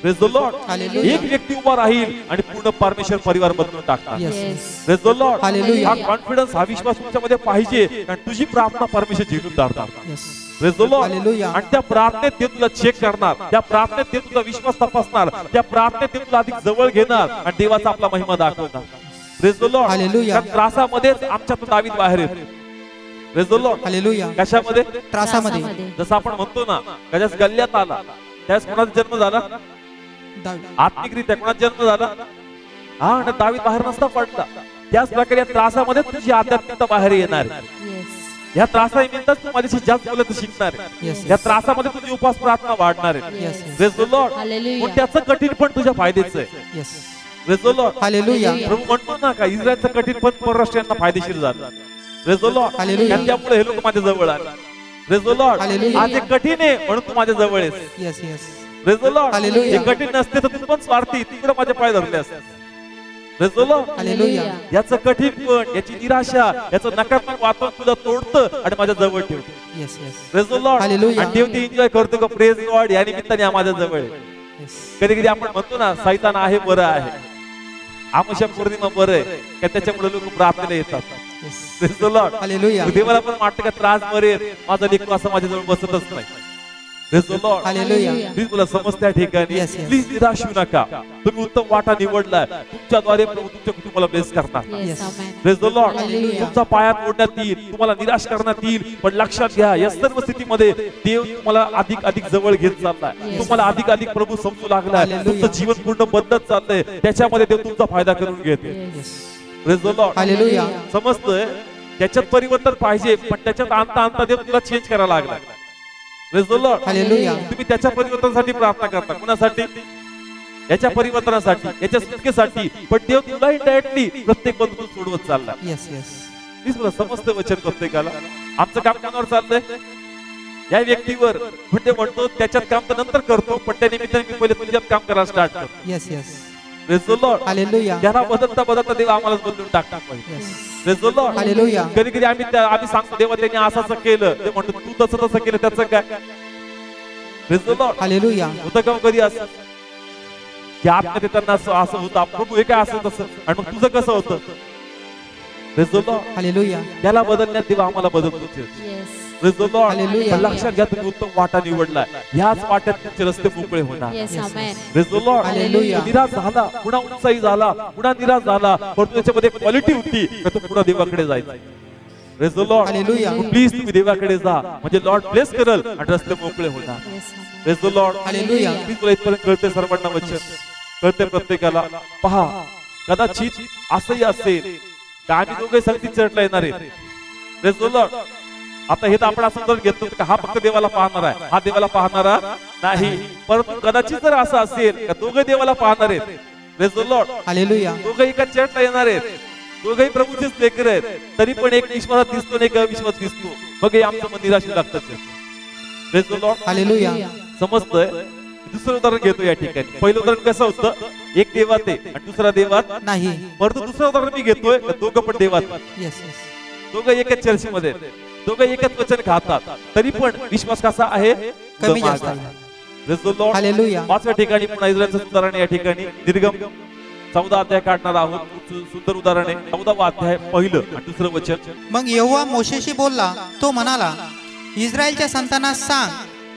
Praise the Lord. हालेलुया. एक व्यक्ती उभा राहील आणि पूर्ण परमेश्वर परिवार बदलून टाकणार. Yes. Yes. Praise the Lord. Hallelujah. हा कॉन्फिडन्स, हा विश्वास तुमच्यामध्ये पाहिजे, कारण तुझी प्रार्थना परमेश्वर झेलून काढणार. Yes. Praise the Lord. Hallelujah. आणि त्या प्रार्थनेत ते तुला चेक करणार, त्या प्रार्थनेत ते तुझा विश्वास तपासणार, त्या प्रार्थनेत ते तुला अधिक जवळ घेणार आणि देवाचा आपला महिमा दाखवणार. Praise the Lord. हालेलुया. त्या त्रासामध्येच आमच्यातून दावीद बाहेर येतो. Praise the Lord. हालेलुया. कशामध्ये? त्रासामध्ये. जसं आपण म्हणतो ना, कशाच गल्ल्यात आला त्यावेळेस कोणाचा जन्म झाला? दावीद. आत्मिकरित्या कोणाचा जन्म झाला? हा, आणि दावीद बाहेर नसता पडला. त्याच प्रकारे या त्रासामध्ये तुझी आध्यात्मिकता बाहेर येणार आहे. Yes. या त्रासानिमित्तच तू माझ्याशी जास्त बोलत शिकणार आहे. Yes. या त्रासामध्ये तुझी उपास प्रार्थना वाढणार आहे. Yes, yes. Praise the Lord. Hallelujah. पण त्याचं कठीण पण तुझ्या फायद्याचं आहे. येस. Praise the Lord. हालेलुया. प्रभू म्हणतो ना का इस्रायलचं कठीण पण परराष्ट्रीयांना फायदेशीर झालं. Praise the Lord. Hallelujah. आणि त्यामुळे हे लोक माझ्या जवळ आले. Praise the Lord. Hallelujah. आज हे कठीण आहे म्हणून तू माझ्या जवळ आहेस. Yes yes. Praise the Lord. Hallelujah. हे कठीण नसते तर तू पण स्वार्थी तिकडे माझे पाय धरले असते. Praise the Lord. हालेलुया. याचं कठीण पण, याची निराशा, याचं नकारात्मक वातावरण तुला तोडतं आणि माझ्या जवळ ठेवतं. Yes yes. Praise the Lord. Hallelujah. आणि देव ते एन्जॉय करतो का प्रेज गॉड, या निमित्ताने हा माझ्या जवळ आहे. येस. कधी कधी आपण म्हणतो ना सैतान आहे बरं आहे, आमुषा पौर्णिमा बरं आहे का त्याच्यामुळे लोक प्रार्थनेला येतात. Yes. Praise the Lord. Hallelujah. देवाला पण वाटतं का त्रास बरेल, माझा लेकरू असं माझ्याजवळ बसतच नाही. Praise the Lord. Hallelujah. Please मला समजतं या ठिकाणी. Yes, yes. प्लीज निराश होऊ नका. तुम्ही उत्तम वाटा निवडलाय, तुमच्याद्वारे प्रभू तुमच्या कुटुंबाला ब्लेस करणार. Yes. Yes. Amen. Praise the Lord. Hallelujah. तुमचा पायात ओढण्यात येईल, तुम्हाला निराश करण्यात येईल, पण लक्षात घ्या या सर्व स्थितीमध्ये देव तुम्हाला अधिक अधिक जवळ घेत चाललाय. Yes. तुम्हाला अधिक अधिक प्रभू समजू लागलाय. Hallelujah. तुमचं जीवन पूर्ण बदलत चाललंय, त्याच्यामध्ये देव तुमचा फायदा करून घेते. Yes. Yes. Praise the Lord. Hallelujah. समजतंय त्याच्यात परिवर्तन पाहिजे, पण त्याच्यात आणता आणता देव तुला चेंज करायला लागला. Praise the Lord. हालेलुया. तुम्ही त्याच्या परिवर्तनासाठी प्रार्थना करता, कुणासाठी? याच्या परिवर्तनासाठी, याच्या सुटकेसाठी, पण देव तुला इनडायरेक्टली प्रत्येक बंधू सोडवत चालला. Yes yes. प्लीज मला समजतं वचन प्रत्येकाला. आमचं काम कोणावर चाललंय? या व्यक्तीवर. पण ते म्हणतो त्याच्यात काम तर नंतर करतो, पण त्या निमित्ताने मी पहिले तुझ्यात काम करायला स्टार्ट करतो. Yes yes. Praise the Lord. Hallelujah. त्याला बदलता बदलता देव आम्हालाच बदलून टाकतात पाहिजे. Yes. Praise the Lord. Hallelujah. कधी कधी आम्ही सांगतो देवा त्यांनी असं असं केलं, ते म्हणतो तू तसं तसं केलं त्याचं काय? Praise the Lord. हालेलुया. होतं का कधी असं की आतमध्ये त्यांना असं होतं प्रभू हे काय असं तसं, आणि मग तुझं कसं होतं? Praise the Lord. हालेलुया. त्याला बदलण्यात देव आम्हाला बदलतो. Yes. Praise the Lord. Hallelujah. पण लक्षात घ्या तुम्ही उत्तम वाटा निवडलाय, ह्याच वाट्यात तुमचे रस्ते मोकळे होणार. Yes. Yes. Amen. Praise the Lord. Hallelujah. निराश झाला, पुन्हा उत्साही झाला, पुन्हा निराश झाला, परंतु त्याच्यामध्ये क्वालिटी होती का तो पुन्हा देवाकडे जायचा. Praise the Lord. Hallelujah. Please तुम्ही देवाकडे जा, म्हणजे लॉर्ड ब्लेस करल आणि रस्ते मोकळे होणार. Yes. Amen. Praise the Lord. Hallelujah. Please तुला इथपर्यंत कळते सर्वांना वचन, कळते प्रत्येकाला. पहा कदाचित असंही असेल का आम्ही दोघे संगतीत चर्चला येणार आहेत. Praise the Lord. आता हे तर आपण असं जर घेतो का हा फक्त देवाला पाहणार आहे, हा देवाला पाहणारा नाही, परंतु कदाचित जर असं असेल का दोघे देवाला पाहणार आहेत. Praise the Lord. हालेलुया. दोघे एका चर्चला येणार आहेत, दोघेही प्रभूचेच लेकर आहेत, तरी पण एक विश्वासात दिसतो आणि एक अविश्वास दिसतो, मग हे आमचं मन निराश लागतं. Praise the Lord. हालेलुया. समजतंय? दुसरं उदाहरण घेतो या ठिकाणी. पहिलं उदाहरण कसं होतं, एक देवात आहे आणि दुसरा देवात नाही. परंतु दुसरं उदाहरण मी घेतोय, दोघं पण देवात, येस दोघं एकच चर्चेमध्ये, दोघं एकच वचन खातात, तरी पण विश्वास कसा आहे, कमी जास्त आहे. Praise the Lord. हालेलुया. पाचव्या ठिकाणी पुन्हा इस्रायलचं उदाहरण या ठिकाणी निर्गम 14 अध्याय काढणार आहोत. सुंदर उदाहरण आहे. 14वा अध्याय पहिलं आणि दुसरं वचन. मग यहोवा मोशेशी बोलला, तो म्हणाला, इस्रायलच्या संतांना सांग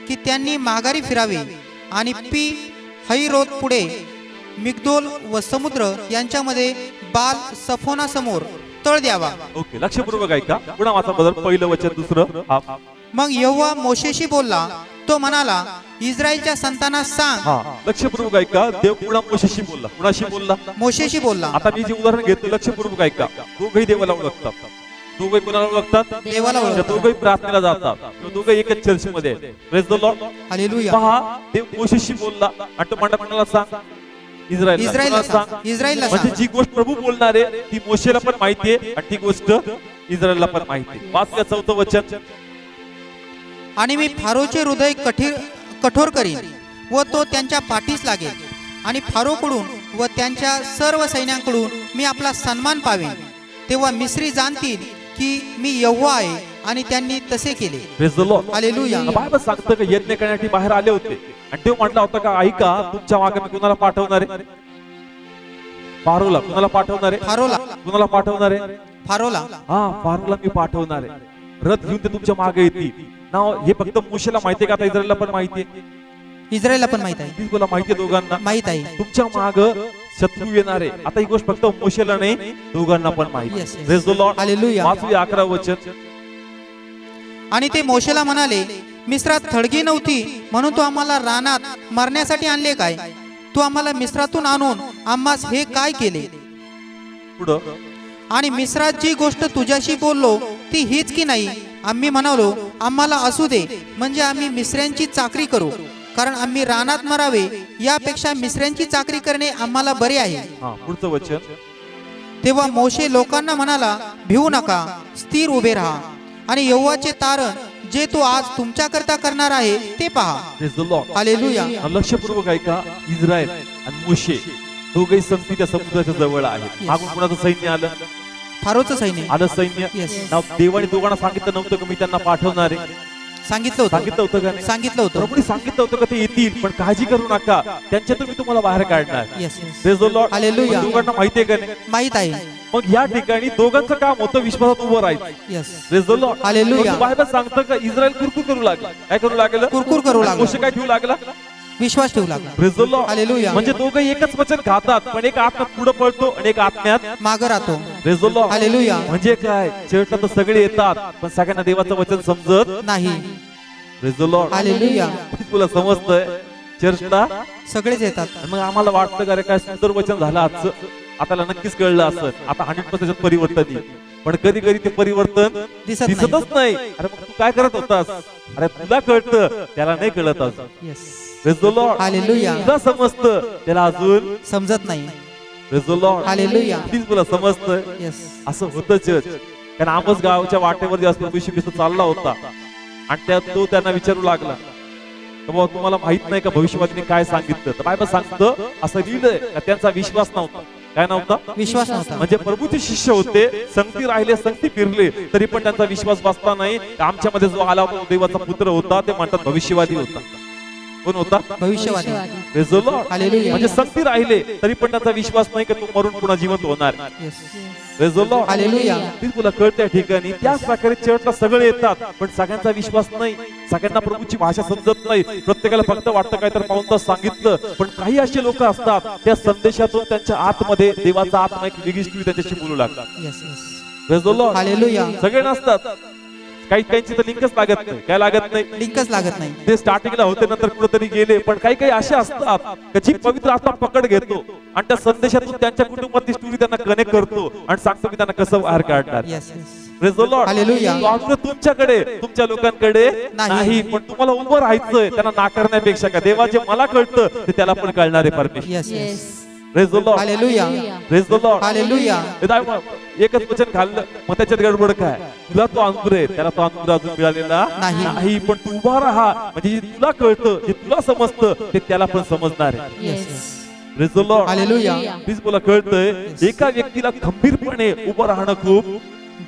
की त्यांनी माघारी फिरावे आणि पी हैरोत पुढे मिग्दोल व समुद्र यांच्यामध्ये बाल सफोना समोर तळ द्यावा. ओके, लक्षपूर्वक ऐका. पुन्हा वाचा बदल, पहिलं वचन दुसरं हाफ. मग यहोवा मोशेशी बोलला, तो म्हणाला, इस्रायलच्या संतांना सांग. हा, लक्षपूर्वक ऐका. देव पुन्हा मोशेशी बोलला. कुणाशी बोलला? मोशेशी बोलला. आता मी जे उदाहरण घेतो लक्षपूर्वक ऐका. दोघंही देवाला ओळखतात. दोघंही कोणाला ओळखतात? देवाला ओळखतात. दोघंही प्रार्थनेला जातात. दोघं एकच चर्चमध्ये आहेत. Praise the Lord. हालेलुया. पहा, देव मोशेशी बोलला आणि तो म्हणला कोणाला सांग? इस्रायलला. इस्रायलला कोणाला सांग. इस्रायलला म्हणजे सांग. जी गोष्ट प्रभू बोलणार आहे ती मोशेला पण माहिती आहे आणि ती गोष्ट इस्रायलला पण माहिती आहे. वाचल्या 4थं वचन. आणि मी फारोचे हृदय कठोर करीन व तो त्यांच्या पाठीस लागेल आणि फारोकडून व त्यांच्या सर्व सैन्यांकडून मी आपला सन्मान पावेन. तेव्हा मिस्री जाणतील की मी यहोवा आहे आणि त्यांनी तसे केले. Praise the Lord. Hallelujah. Bible सांगतं की यज्ञ करण्यासाठी बाहेर आले होते आणि देव म्हटला होता का, ऐका, तुमच्या मागे मी कुणाला पाठवणार आहे? फारोला. कुणाला पाठवणार आहे? फारोला. कुणाला पाठवणार आहे? फारोला. हा, फारोला मी पाठवणार आहे. रथ घेऊन ते तुमच्या मागे येतील. नाव हे फक्त मोशेला माहितीये का? आता इस्रायलला पण माहितीये. इस्रायलला पण माहित आहे. तुला माहितीये दोघांना? माहित आहे. तुमच्या माग शत्रू येणार आहे. आता ही गोष्ट फक्त मोशेला नाही, दोघांना पण माहिती. Yes, yes. Praise the Lord. हालेलुया. वाचूया 11 वचन. आणि ते मोशेला म्हणाले, मिस्रात थडगी नव्हती म्हणून तू आम्हाला रानात मरण्यासाठी आणले काय? तू आम्हाला मिस्रातून आणून आम्हास हे काय केले? पुढं. आणि मिस्रात जी गोष्ट तुझ्याशी बोललो ती हीच की नाही? आम्ही म्हणालो, आम्हाला असू दे, म्हणजे आम्ही मिस्र्यांची चाकरी करू, कारण आम्ही रानात मरावे यापेक्षा मिस्र्यांची चाकरी करणे आम्हाला बरे आहे. हा, पुढचं वचन. तेव्हा मोशे लोकांना म्हणाला, भिवू नका, स्थिर उभे राहा आणि यहोवाचे तारण जे तो आज तुमच्याकरता करणार आहे ते पहा. Praise the Lord. हालेलुया. लक्षपूर्वक ऐका. इस्रायल आणि मोशे दोघेही संगती त्या समुद्राच्या जवळ आहेत. मागून कुणाचं सैन्य आलं? फारोचं सैन्य आलं सैन्य. Yes. नाव देवाने दोघांना सांगितलं नव्हतं की मी त्यांना पाठवणार आहे? सांगितलं सांगितलं होतं. होतं का नाही? सांगितलं होतं. प्रभूने सांगितलं होतं का ते येतील, पण काळजी करू नका, त्यांच्यातून मी तुम्हाला बाहेर काढणार. Yes, yes. Praise the Lord. Hallelujah. पण दोघांना माहितीये का नाही? माहित आहे. मग या ठिकाणी दोघांचं काम होतं विश्वासात उभं राहायचं. Yes. Praise the Lord. Hallelujah. पण बायबल सांगतं का इस्रायल कुरकुर करू लागला. काय करू लागलं? कुरकुर करू लागला. मोशे काय ठेवू लागला? विश्वास ठेवू लागला. Praise the Lord. हालेलुया. म्हणजे दोघं एकच वचन खातात, पण एक आत्म्यात पुढे पळतो आणि एक आत्म्यात मागं राहतो. Praise the Lord. हालेलुया. म्हणजे काय, चर्चला तर सगळे येतात, पण सगळ्यांना देवाचं वचन समजत. नाही. Praise the Lord. हालेलुया. तुला समजतंय चर्चला? सगळेच येतात. आणि मग आम्हाला वाटतं का रे काय सुंदर वचन झालं आजचं, आपल्याला नक्कीच कळलं असं, आता 100% परिवर्तन येईल. पण कधी कधी ते परिवर्तन दिसतच नाही. अरे मग तू काय करत होतास? अरे तुला कळतं, त्याला नाही कळत अजून. Yes. Praise the Lord. Hallelujah. तुला समजतं, त्याला अजून समजत नाही. Praise the Lord. Hallelujah. Please तुला समजतंय. यस. असं होतं चर्च. कारण आमोस गावाच्या वाटेवर जास्त प्रभू येशू ख्रिस्त चालला होता आणि त्यात तो त्यांना विचारू लागला, बाबा तुम्हाला माहित नाही का भविष्यवाणीने काय सांगितलं? तर बायबल सांगतं असं लिहिलंय का त्यांचा विश्वास नव्हता. काय नव्हता? विश्वास नव्हता. म्हणजे प्रभूचे शिष्य होते, संगती राहिले, संगती फिरले, तरी पण त्यांचा विश्वास बसला नाही. आमच्यामध्ये जो आला होता तो देवाचा पुत्र होता, ते म्हणतात भविष्यवादी होता. कोण होता? भविष्यवाणी. Praise the Lord. हालेलुया. म्हणजे संगती राहिले तरी पण त्यांचा विश्वास नाही की तो मरून पुन्हा जिवंत होणार. Yes. Praise the Lord. Hallelujah. ती तुला कळत्या ठिकाणी त्याच प्रकारे चर्चला सगळे येतात, पण सगळ्यांचा विश्वास नाही. सगळ्यांना प्रभूची भाषा समजत नाही. प्रत्येकाला फक्त वाटतं काय तर पाऊन तास सांगितलं, पण काही असे लोक असतात त्या संदेशातून त्यांच्या आतमध्ये देवाचा आत्मा एक वेगळीच टीव्ही त्याच्याशी बोलू लागतात. Yes. Yes. Praise the Lord. Hallelujah. सगळे नसतात, काही काहींची तर लिंकच लागत नाही. काय लागत नाही? लिंकच लागत नाही. ते स्टार्टिंगला होते, नंतर कुठेतरी गेले. पण काही काही असे असतात का जी पवित्र आत्मा पकड घेतो आणि त्या संदेशातून त्यांच्या कुटुंबातली स्टोरी त्यांना कनेक्ट करतो आणि सांगतो की त्यांना कसं बाहेर काढणार. Yes. Yes. Praise the Lord. Hallelujah. तो अजून तुमच्याकडे, तुमच्या लोकांकडे नाही. नाही, पण तुम्हाला उभं राहायचंय त्यांना नाकारण्यापेक्षा. का देवा जे मला कळतं ते त्याला पण कळणार आहे परमेश्वर. Yes. Yes. Praise the Lord, हालेलुया प्रेज द लॉर्ड. हालेलुया हे दाय मग एकच वचन खाल्लं मग त्याच्यात गडबड काय? तुला तो अंकुर आहे, त्याला तो अंकुर अजून मिळालेला नाही. नाही. पण तू उभा राहा, म्हणजे जे तुला कळतं, जे तुला समजतं ते त्याला पण समजणार आहे. Yes praise the Lord. Hallelujah please बोला, कळतंय एका व्यक्तीला खंबीरपणे उभं राहणं खूप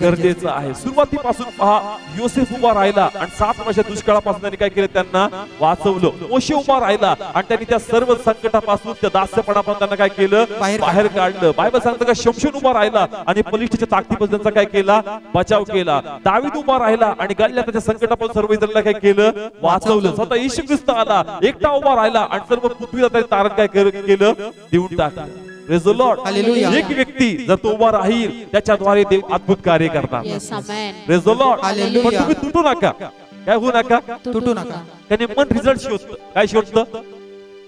गरजेचं आहे. सुरुवातीपासून पहा, योसेफ उभा राहिला आणि 7 वर्ष दुष्काळापासून त्यांनी काय केलं? त्यांना वाचवलं. मोशे उभा राहिला आणि त्यांनी त्या सर्व संकटापासून, त्या दास्यपणापासून त्यांना काय केलं? बाहेर काढलं. बायबल सांगतं का शमशोन उभा राहिला आणि बलिष्ठच्या ताकदीपासून त्यांचा काय केला? बचाव केला. दावीद उभा राहिला आणि गल्ल्याच्या संकटापासून सर्व इतरांना काय केलं? वाचवलं. स्वतः येशू ख्रिस्त आला, एकटा उभा राहिला आणि सर्व पृथ्वीला त्यांनी तारण काय केलं? देऊन टाकलं. Praise the Lord. हालेलुया. एक व्यक्ती जर तो उभा राहील, त्याच्याद्वारे देव अद्भुत कार्य करतात. Yes amen praise the Lord. Hallelujah. पण तुम्ही तुटू नका. काय होऊ नका? तुटू नका. त्याने मन रिझल्ट शोधतं. काय शोधतं?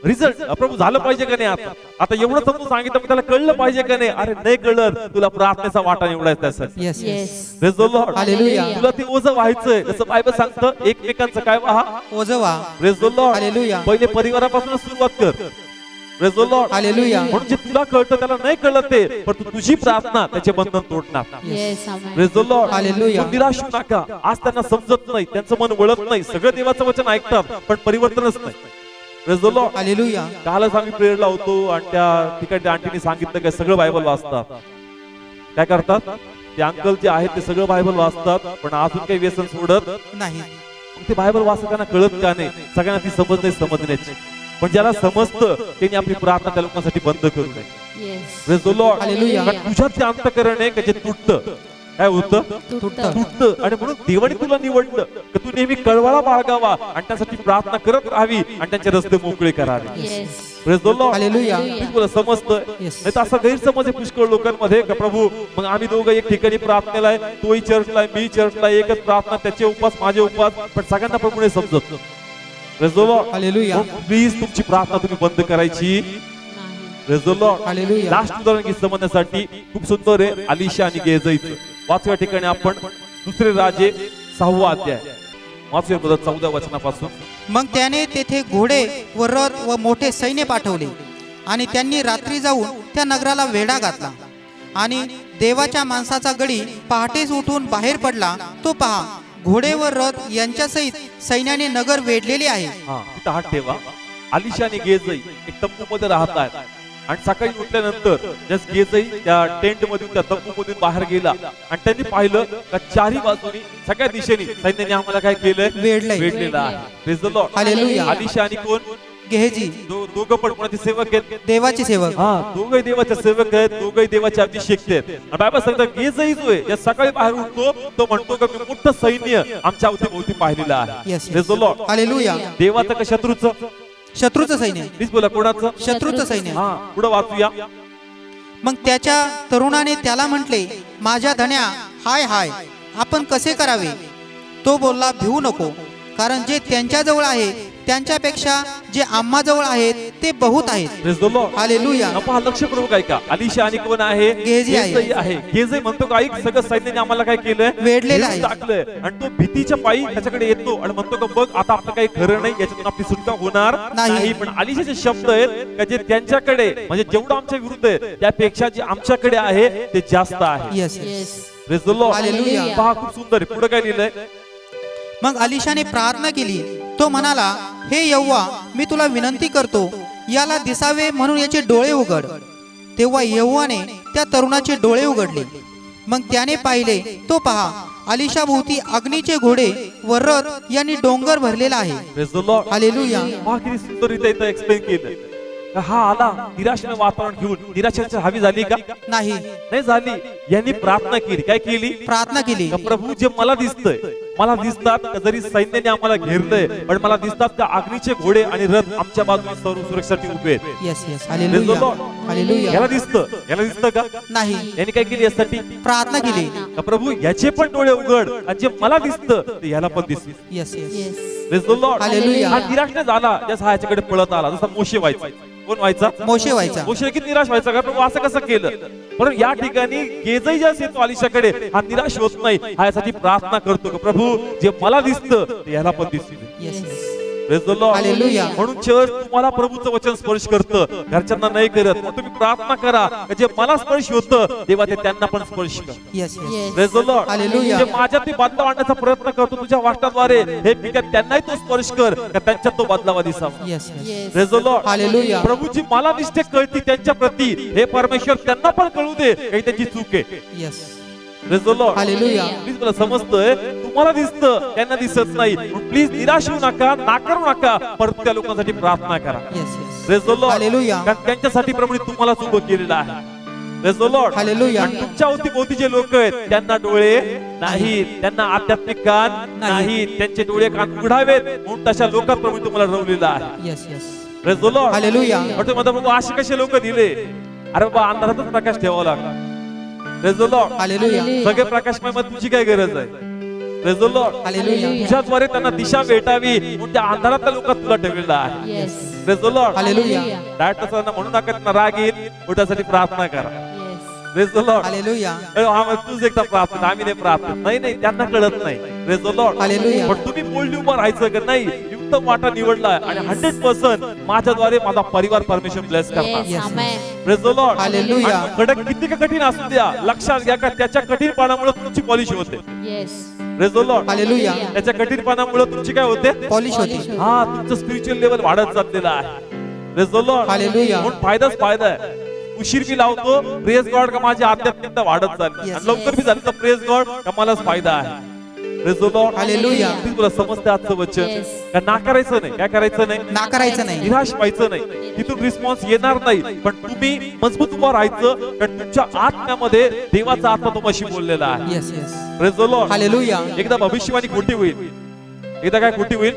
रिझल्ट. प्रभू झालं पाहिजे का नाही? आता एवढं समजून सांगितलं की त्याला कळलं पाहिजे का नाही? अरे नाही कळलं, तुला प्रार्थनेचा वाटा निवडायचा त्यासाठी. Yes yes praise the Lord. Hallelujah. तुला ते ओझं व्हायचंय, जसं बायबल सांगतं एकमेकांचं काय व्हा. ओझवा. Praise the Lord. हालेलुया. पहिले परिवारापासून सुरुवात कर. Praise the Lord. हालेलुया. म्हणून जे तुला कळतं त्याला नाही कळलं ते, पण तुझी प्रार्थना त्याचे बंधन तोडणार. Yes amen praise the Lord. Hallelujah. पण निराश होऊ नका. आज त्यांना समजत नाही, त्यांचं मन वळत नाही, सगळं देवाचं वचन ऐकतात पण परिवर्तनच नाही. Praise the Lord. हालेलुया. कालच आम्ही प्रेयरला होतो आणि त्या ठिकाणी आंटीने सांगितलं काय सगळं बायबल वाचतात. काय करतात? ते अंकल जे आहेत ते सगळं बायबल वाचतात पण अजून काही व्यसन सोडत नाही. मग ते बायबल वाचताना कळत का नाही? सगळ्यांना ती समज नाही समजण्याची. पण ज्याला समजतं त्यांनी आपली प्रार्थना त्या लोकांसाठी बंद करू नये. Yes praise the Lord. हालेलुया. कारण तुझ्यात ते अंतःकरण आहे का जे तुटतं. काय होतं? तुटतं तुटतं. आणि म्हणून देवाने तुला निवडलं की तू नेहमी कळवळा बाळगावा आणि त्यासाठी प्रार्थना करत राहावी आणि त्यांचे रस्ते मोकळे करावे. Yes praise the Lord. Hallelujah. Please बोला, समजतं? Yes. नाही तर असा गैरसमज आहे पुष्कळ लोकांमध्ये का प्रभू मग आम्ही दोघं एक ठिकाणी प्रार्थनेला आहे, तोही चर्चला आहे, मी चर्चला आहे, एकच प्रार्थना, त्याचे उपवास माझे उपवास, पण सगळ्यांना प्रभू नाही समजत. Praise the Lord. Hallelujah. Please तुमची प्रार्थना तुम्ही बंद करायची. नाही praise the Lord. Hallelujah. Last उदाहरण की समजण्यासाठी खूप सुंदर आहे अलिशा आणि गेहजीचं. वाचूया ठिकाणी आपण दुसरे राजे 6वा अध्याय वाचूया बघा 14 वचनापासून. मग त्याने तेथे घोडे व रथ व मोठे सैन्य पाठवले आणि त्यांनी रात्री जाऊन त्या नगराला वेढा घातला. आणि देवाच्या माणसाचा गडी पहाटेच उठून बाहेर पडला. तो पहा, घोडे व रथ यांच्यासहित सैन्याने नगर वेढलेले आहे. हा, तिथं हात ठेवा. अलिशा आणि गेहजी एक तंबू मध्ये राहत आहेत आणि सकाळी उठल्यानंतर जस्ट गेहजी त्या टेंट मधून त्या तंबू मधून बाहेर गेला आणि त्यांनी पाहिलं का चारी बाजूनी सगळ्या दिशेने सैन्याने आम्हाला काय केलंय? वेढलंय. वेढलेलं आहे. Praise the Lord. Hallelujah. Alisha आणि कोण? गेहजी दोघं पण कोणाचे सेवक आहेत? देवाचे सेवक. हा, दोघही देवाचे सेवक आहेत, दोघही देवाचे अभिषेक आहेत. आणि बायबल सांगतात गेहजी जो आहे या सकाळी बाहेर उठतो, तो म्हणतो का मी मोठं सैन्य आमच्या अवतीभोवती पाहिलेलं आहे. Yes, yes. Praise the Lord. Hallelujah. देवाचं का शत्रूचं? शत्रूचं सैन्य. प्लीज बोला, कोणाचं? शत्रूचं सैन्य. हा, पुढे वाचूया. मग त्याच्या तरुणाने त्याला म्हटले, माझ्या धन्या, हाय हाय, आपण कसे करावे? तो बोलला, भिवू नको, कारण जे त्यांच्याजवळ आहे त्यांच्यापेक्षा जे आम्हाजवळ आहेत ते बहुत आहेत. Praise the Lord. हालेलुया. आपण लक्ष करू काय का? अलिशा आणि कोण आहे? गेहजी आहे. गेहजी आहे. गेहजी म्हणतो का ऐक सगळं सैन्याने आम्हाला काय केलंय? वेढलेलं आहे. टाकलंय. आणि तो भीतीच्या पायी त्याच्याकडे येतो आणि म्हणतो का बघ आता आपलं काही खरं नाही, याच्यातून आपली सुटका होणार नाही. नाही. पण अलिशाचे शब्द आहेत का जे त्यांच्याकडे म्हणजे जेवढं आमच्या विरुद्ध आहे त्यापेक्षा जे आमच्याकडे आहे ते जास्त आहे. Yes. Yes praise the Lord. हालेलुया. पहा खूप सुंदर आहे. पुढे काय लिहिलंय? मग अलिशाने प्रार्थना केली. तो म्हणाला, हे यहोवा, मी तुला विनंती करतो, याला दिसावे म्हणून याचे डोळे उघड. तेव्हा यहोवाने त्या तरुणाचे डोळे उघडले. मग त्याने पाहिले, तो पहा, अलिशा भोवती अग्नीचे घोडे व रथ यांनी डोंगर भरलेला आहे. Praise the Lord. हालेलुया. पहा किती सुंदररीत्या इथं एक्सप्लेन केलं. हा आला निराशेने वातावरण घेऊन. निराशेची हवी झाली का? नाही. नाही झाली. यांनी प्रार्थना केली. काय केली? प्रार्थना केली. का प्रभू जे मला दिसतंय, मला दिसतात का जरी सैन्याने आम्हाला घेरलंय पण मला दिसतात का अग्नीचे घोडे आणि रथ आमच्या बाजूने सर्व सुरक्षेसाठी उभे आहेत. Yes yes. हालेलुया. हालेलुया. याला दिसतं? याला दिसतं का? नाही. यांनी काय केली यासाठी? प्रार्थना केली. का प्रभू याचे पण डोळे उघड आणि जे मला दिसतं ते याला पण दिसतं. Yes yes. Yes praise the Lord. Hallelujah. हा निराश नाही झाला, जसा हा याच्याकडे पळत आला, जसा मोशे व्हायचा. कोण व्हायचा? मोशे व्हायचा. मोशे किती निराश व्हायचा का प्रभू असं कसं केलं? पण या ठिकाणी गेहजी ज्या येतो अलिशाकडे हा निराश होत नाही, हा यासाठी प्रार्थना करतो का प्रभू जे मला दिसतं ते याला पण दिसतं. Yes yes. Praise the Lord. Hallelujah. म्हणून चर्च तुम्हाला प्रभूचं वचन स्पर्श करतं, घरच्यांना नाही करत. मग तुम्ही प्रार्थना करा जे मला स्पर्श होतं देवा ते त्यांना पण स्पर्श कर. Yes yes Praise the Lord. Hallelujah. जे माझ्यात बदलाव आणण्याचा प्रयत्न करतो तुझ्या वाटण्याद्वारे हे पिकत त्यांनाही तो स्पर्श कर का त्यांच्यात तो बदलावा दिसावा. Yes yes Praise the Lord. Hallelujah. प्रभूची मला निष्ठे कळती त्यांच्या प्रती हे परमेश्वर त्यांना पण कळू दे काही त्यांची चूक आहे. Yes Praise the Lord. Hallelujah. Please मला समजतंय तुम्हाला दिसतं त्यांना दिसत नाही. प्लीज निराश होऊ नका, नाकारू नका, परंतु त्या लोकांसाठी प्रार्थना करा. Yes yes Praise the Lord. Hallelujah. कारण त्यांच्यासाठी प्रभूने तुम्हालाच उभं केलेलं आहे. Praise the Lord. Hallelujah. आणि तुमच्या अवतीभोवती जे लोक आहेत त्यांना डोळे नाहीत, त्यांना आध्यात्मिक कान नाहीत, त्यांचे डोळे कान उघडावेत म्हणून तशा लोकात प्रभू तुम्हाला रवलेला आहे. Yes yes Praise the Lord. Hallelujah. वाटतं माझा प्रभू असे कसे लोक दिले, अरे बाबा अंधारातच प्रकाश ठेवावा लागला. Praise the Lord. Hallelujah. सगळे प्रकाशमय मध्ये तुझी काय गरज आहे. Praise the Lord. Hallelujah. तुझ्याद्वारे त्यांना दिशा भेटावी म्हणून त्या अंधारातल्या लोकात तुला ठेवलेला आहे. Yes. Praise the Lord. Hallelujah. Direct असताना म्हणू नका त्यांना राग येईल, उठासाठी प्रार्थना करा. Yes. Praise the Lord. Hallelujah. तूच एकदा प्रार्थना, आम्ही नाही प्रार्थना. नाही त्यांना कळत नाही. Praise the Lord. Hallelujah. पण तुम्ही बोलली उभं राहायचं का नाही, उत्तम वाटा निवडलाय आणि 100% माझ्याद्वारे माझा परिवार परमेश्वर ब्लेस करणार. Yes. Yes. Amen. Praise the Lord. Hallelujah. आणि कडक किती का कठीण असू द्या, लक्षात घ्या का त्याच्या कठीणपणामुळे तुमची पॉलिश होते. Yes. Praise the Lord. Hallelujah. त्याच्या कठीणपणामुळे तुमची काय होते, पॉलिश होती. हा तुमचं स्पिरिच्युअल लेवल वाढत चाललेलं आहे. Praise the Lord. Hallelujah. म्हणून फायदाच फायदा आहे. उशीर बी लावतो प्रेज गॉड का माझी आध्यात्मिकता वाढत चालली, Yes. आणि लवकर बी झालं तर प्रेज गॉड का मलाच फायदा आहे. Praise the Lord. Hallelujah. Please तुला समजते आजचं वचन Yes. का नाकारायचं नाही, काय करायचं नाही, नाकारायचं नाही. निराश व्हायचं नाही. तिथून रिस्पॉन्स येणार नाही, पण तुम्ही मजबूत उभं राहायचं कारण तुमच्या आत्म्यामध्ये देवाचा आत्मा तुम्हाशी बोललेला आहे. Yes yes Praise the Lord. Hallelujah. एकदा भविष्यवाणी खोटी होईल, एकदा काय खोटी होईल,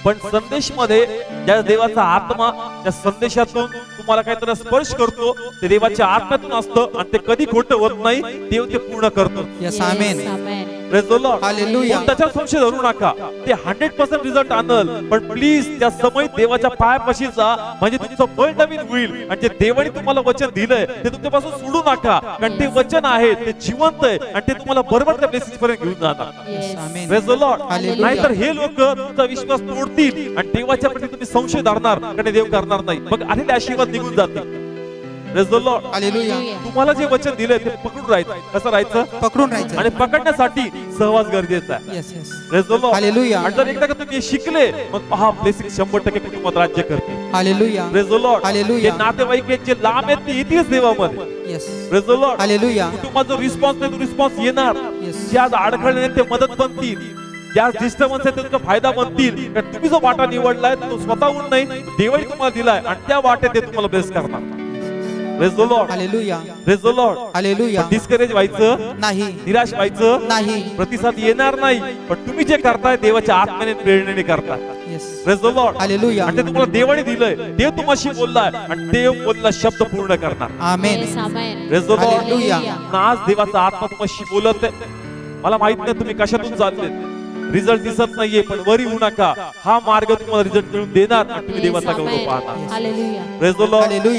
पण संदेश मध्ये ज्या देवाचा आत्मा त्या संदेशातून तुम्हाला काहीतरी स्पर्श करतो ते देवाच्या आत्म्यातून असतं आणि ते कधी खोटं होत नाही, देव ते पूर्ण करतो. Yes Yes. Amen Amen. Praise the Lord. Hallelujah. म्हणून त्याच्यावर संशय धरू नका, ते 100% रिझल्ट आणल, पण प्लीज त्या समय देवाच्या पायापाशी जा म्हणजे तुमचं बळ नवीन होईल आणि जे देवाने तुम्हाला वचन दिलंय ते तुमच्यापासून सोडू नका, कारण ते वचन आहे ते जिवंत आहे आणि ते तुम्हाला बरोबर त्या ब्लेसिंग पर्यंत घेऊन जाणार. Yes. Amen Praise the Lord. Hallelujah. नाहीतर हे लोक तुमचा विश्वास तोडतील आणि देवाच्या प्रती तुम्ही संशय धरणार कारण देव करणार नाही, मग आलेले आशीर्वाद निघून जातील. Praise the Lord. हालेलुया तुम्हाला जे वचन दिलंय ते पकडून राहायचं. कसं राहायचं, पकडून राहायचं. आणि पकडण्यासाठी सहवास गरजेचा आहे. Yes yes Praise the Lord. Hallelujah आणि जर एकदा का तुम्ही हे शिकले मग पहा ब्लेसिंग 100% कुटुंबात राज्य करते. हालेलुया Praise the Lord. हालेलुया. जे नातेवाईक आहेत, जे लांब आहेत ते येतीलच देवामध्ये. Yes Praise the Lord. हालेलुया कुटुंबात जो रिस्पॉन्स नाही तो रिस्पॉन्स येणार. येस ज्या अडखळले आहेत ते मदत बनतील, ज्या डिस्टर्बन्स आहेत त्याचा फायदा बनतील. कारण तुम्ही जो वाटा निवडलाय तो स्वतःहून नाही, देवाने तुम्हाला दिलाय आणि त्या वाटेत ते तुम्हाला ब्लेस करणार. Praise the Lord. Hallelujah Praise the Lord. Hallelujah discourage व्हायचं नाही निराश व्हायचं नाही. प्रतिसाद येणार नाही, पण तुम्ही जे करताय देवाच्या आत्म्याने प्रेरणेने करताय. Yes Praise the Lord. Hallelujah आणि ते तुम्हाला देवाने दिलंय, देव तुम्हाशी बोललाय आणि देव बोलला शब्द पूर्ण करणार. आमेन Yes. Amen. Praise the Lord. Hallelujah पण आज देवाचा आत्मा तुम्हाशी बोलत आहे. मला माहित नाही तुम्ही कशातून चालले, रिझल्ट दिसत नाहीये, पण वरी होऊ नका, हा मार्ग तुम्हाला रिझल्ट मिळून देणार आणि तुम्ही Yes. देवाचा गौरव Amen. पाहणार. Hallelujah. Praise the Lord. Hallelujah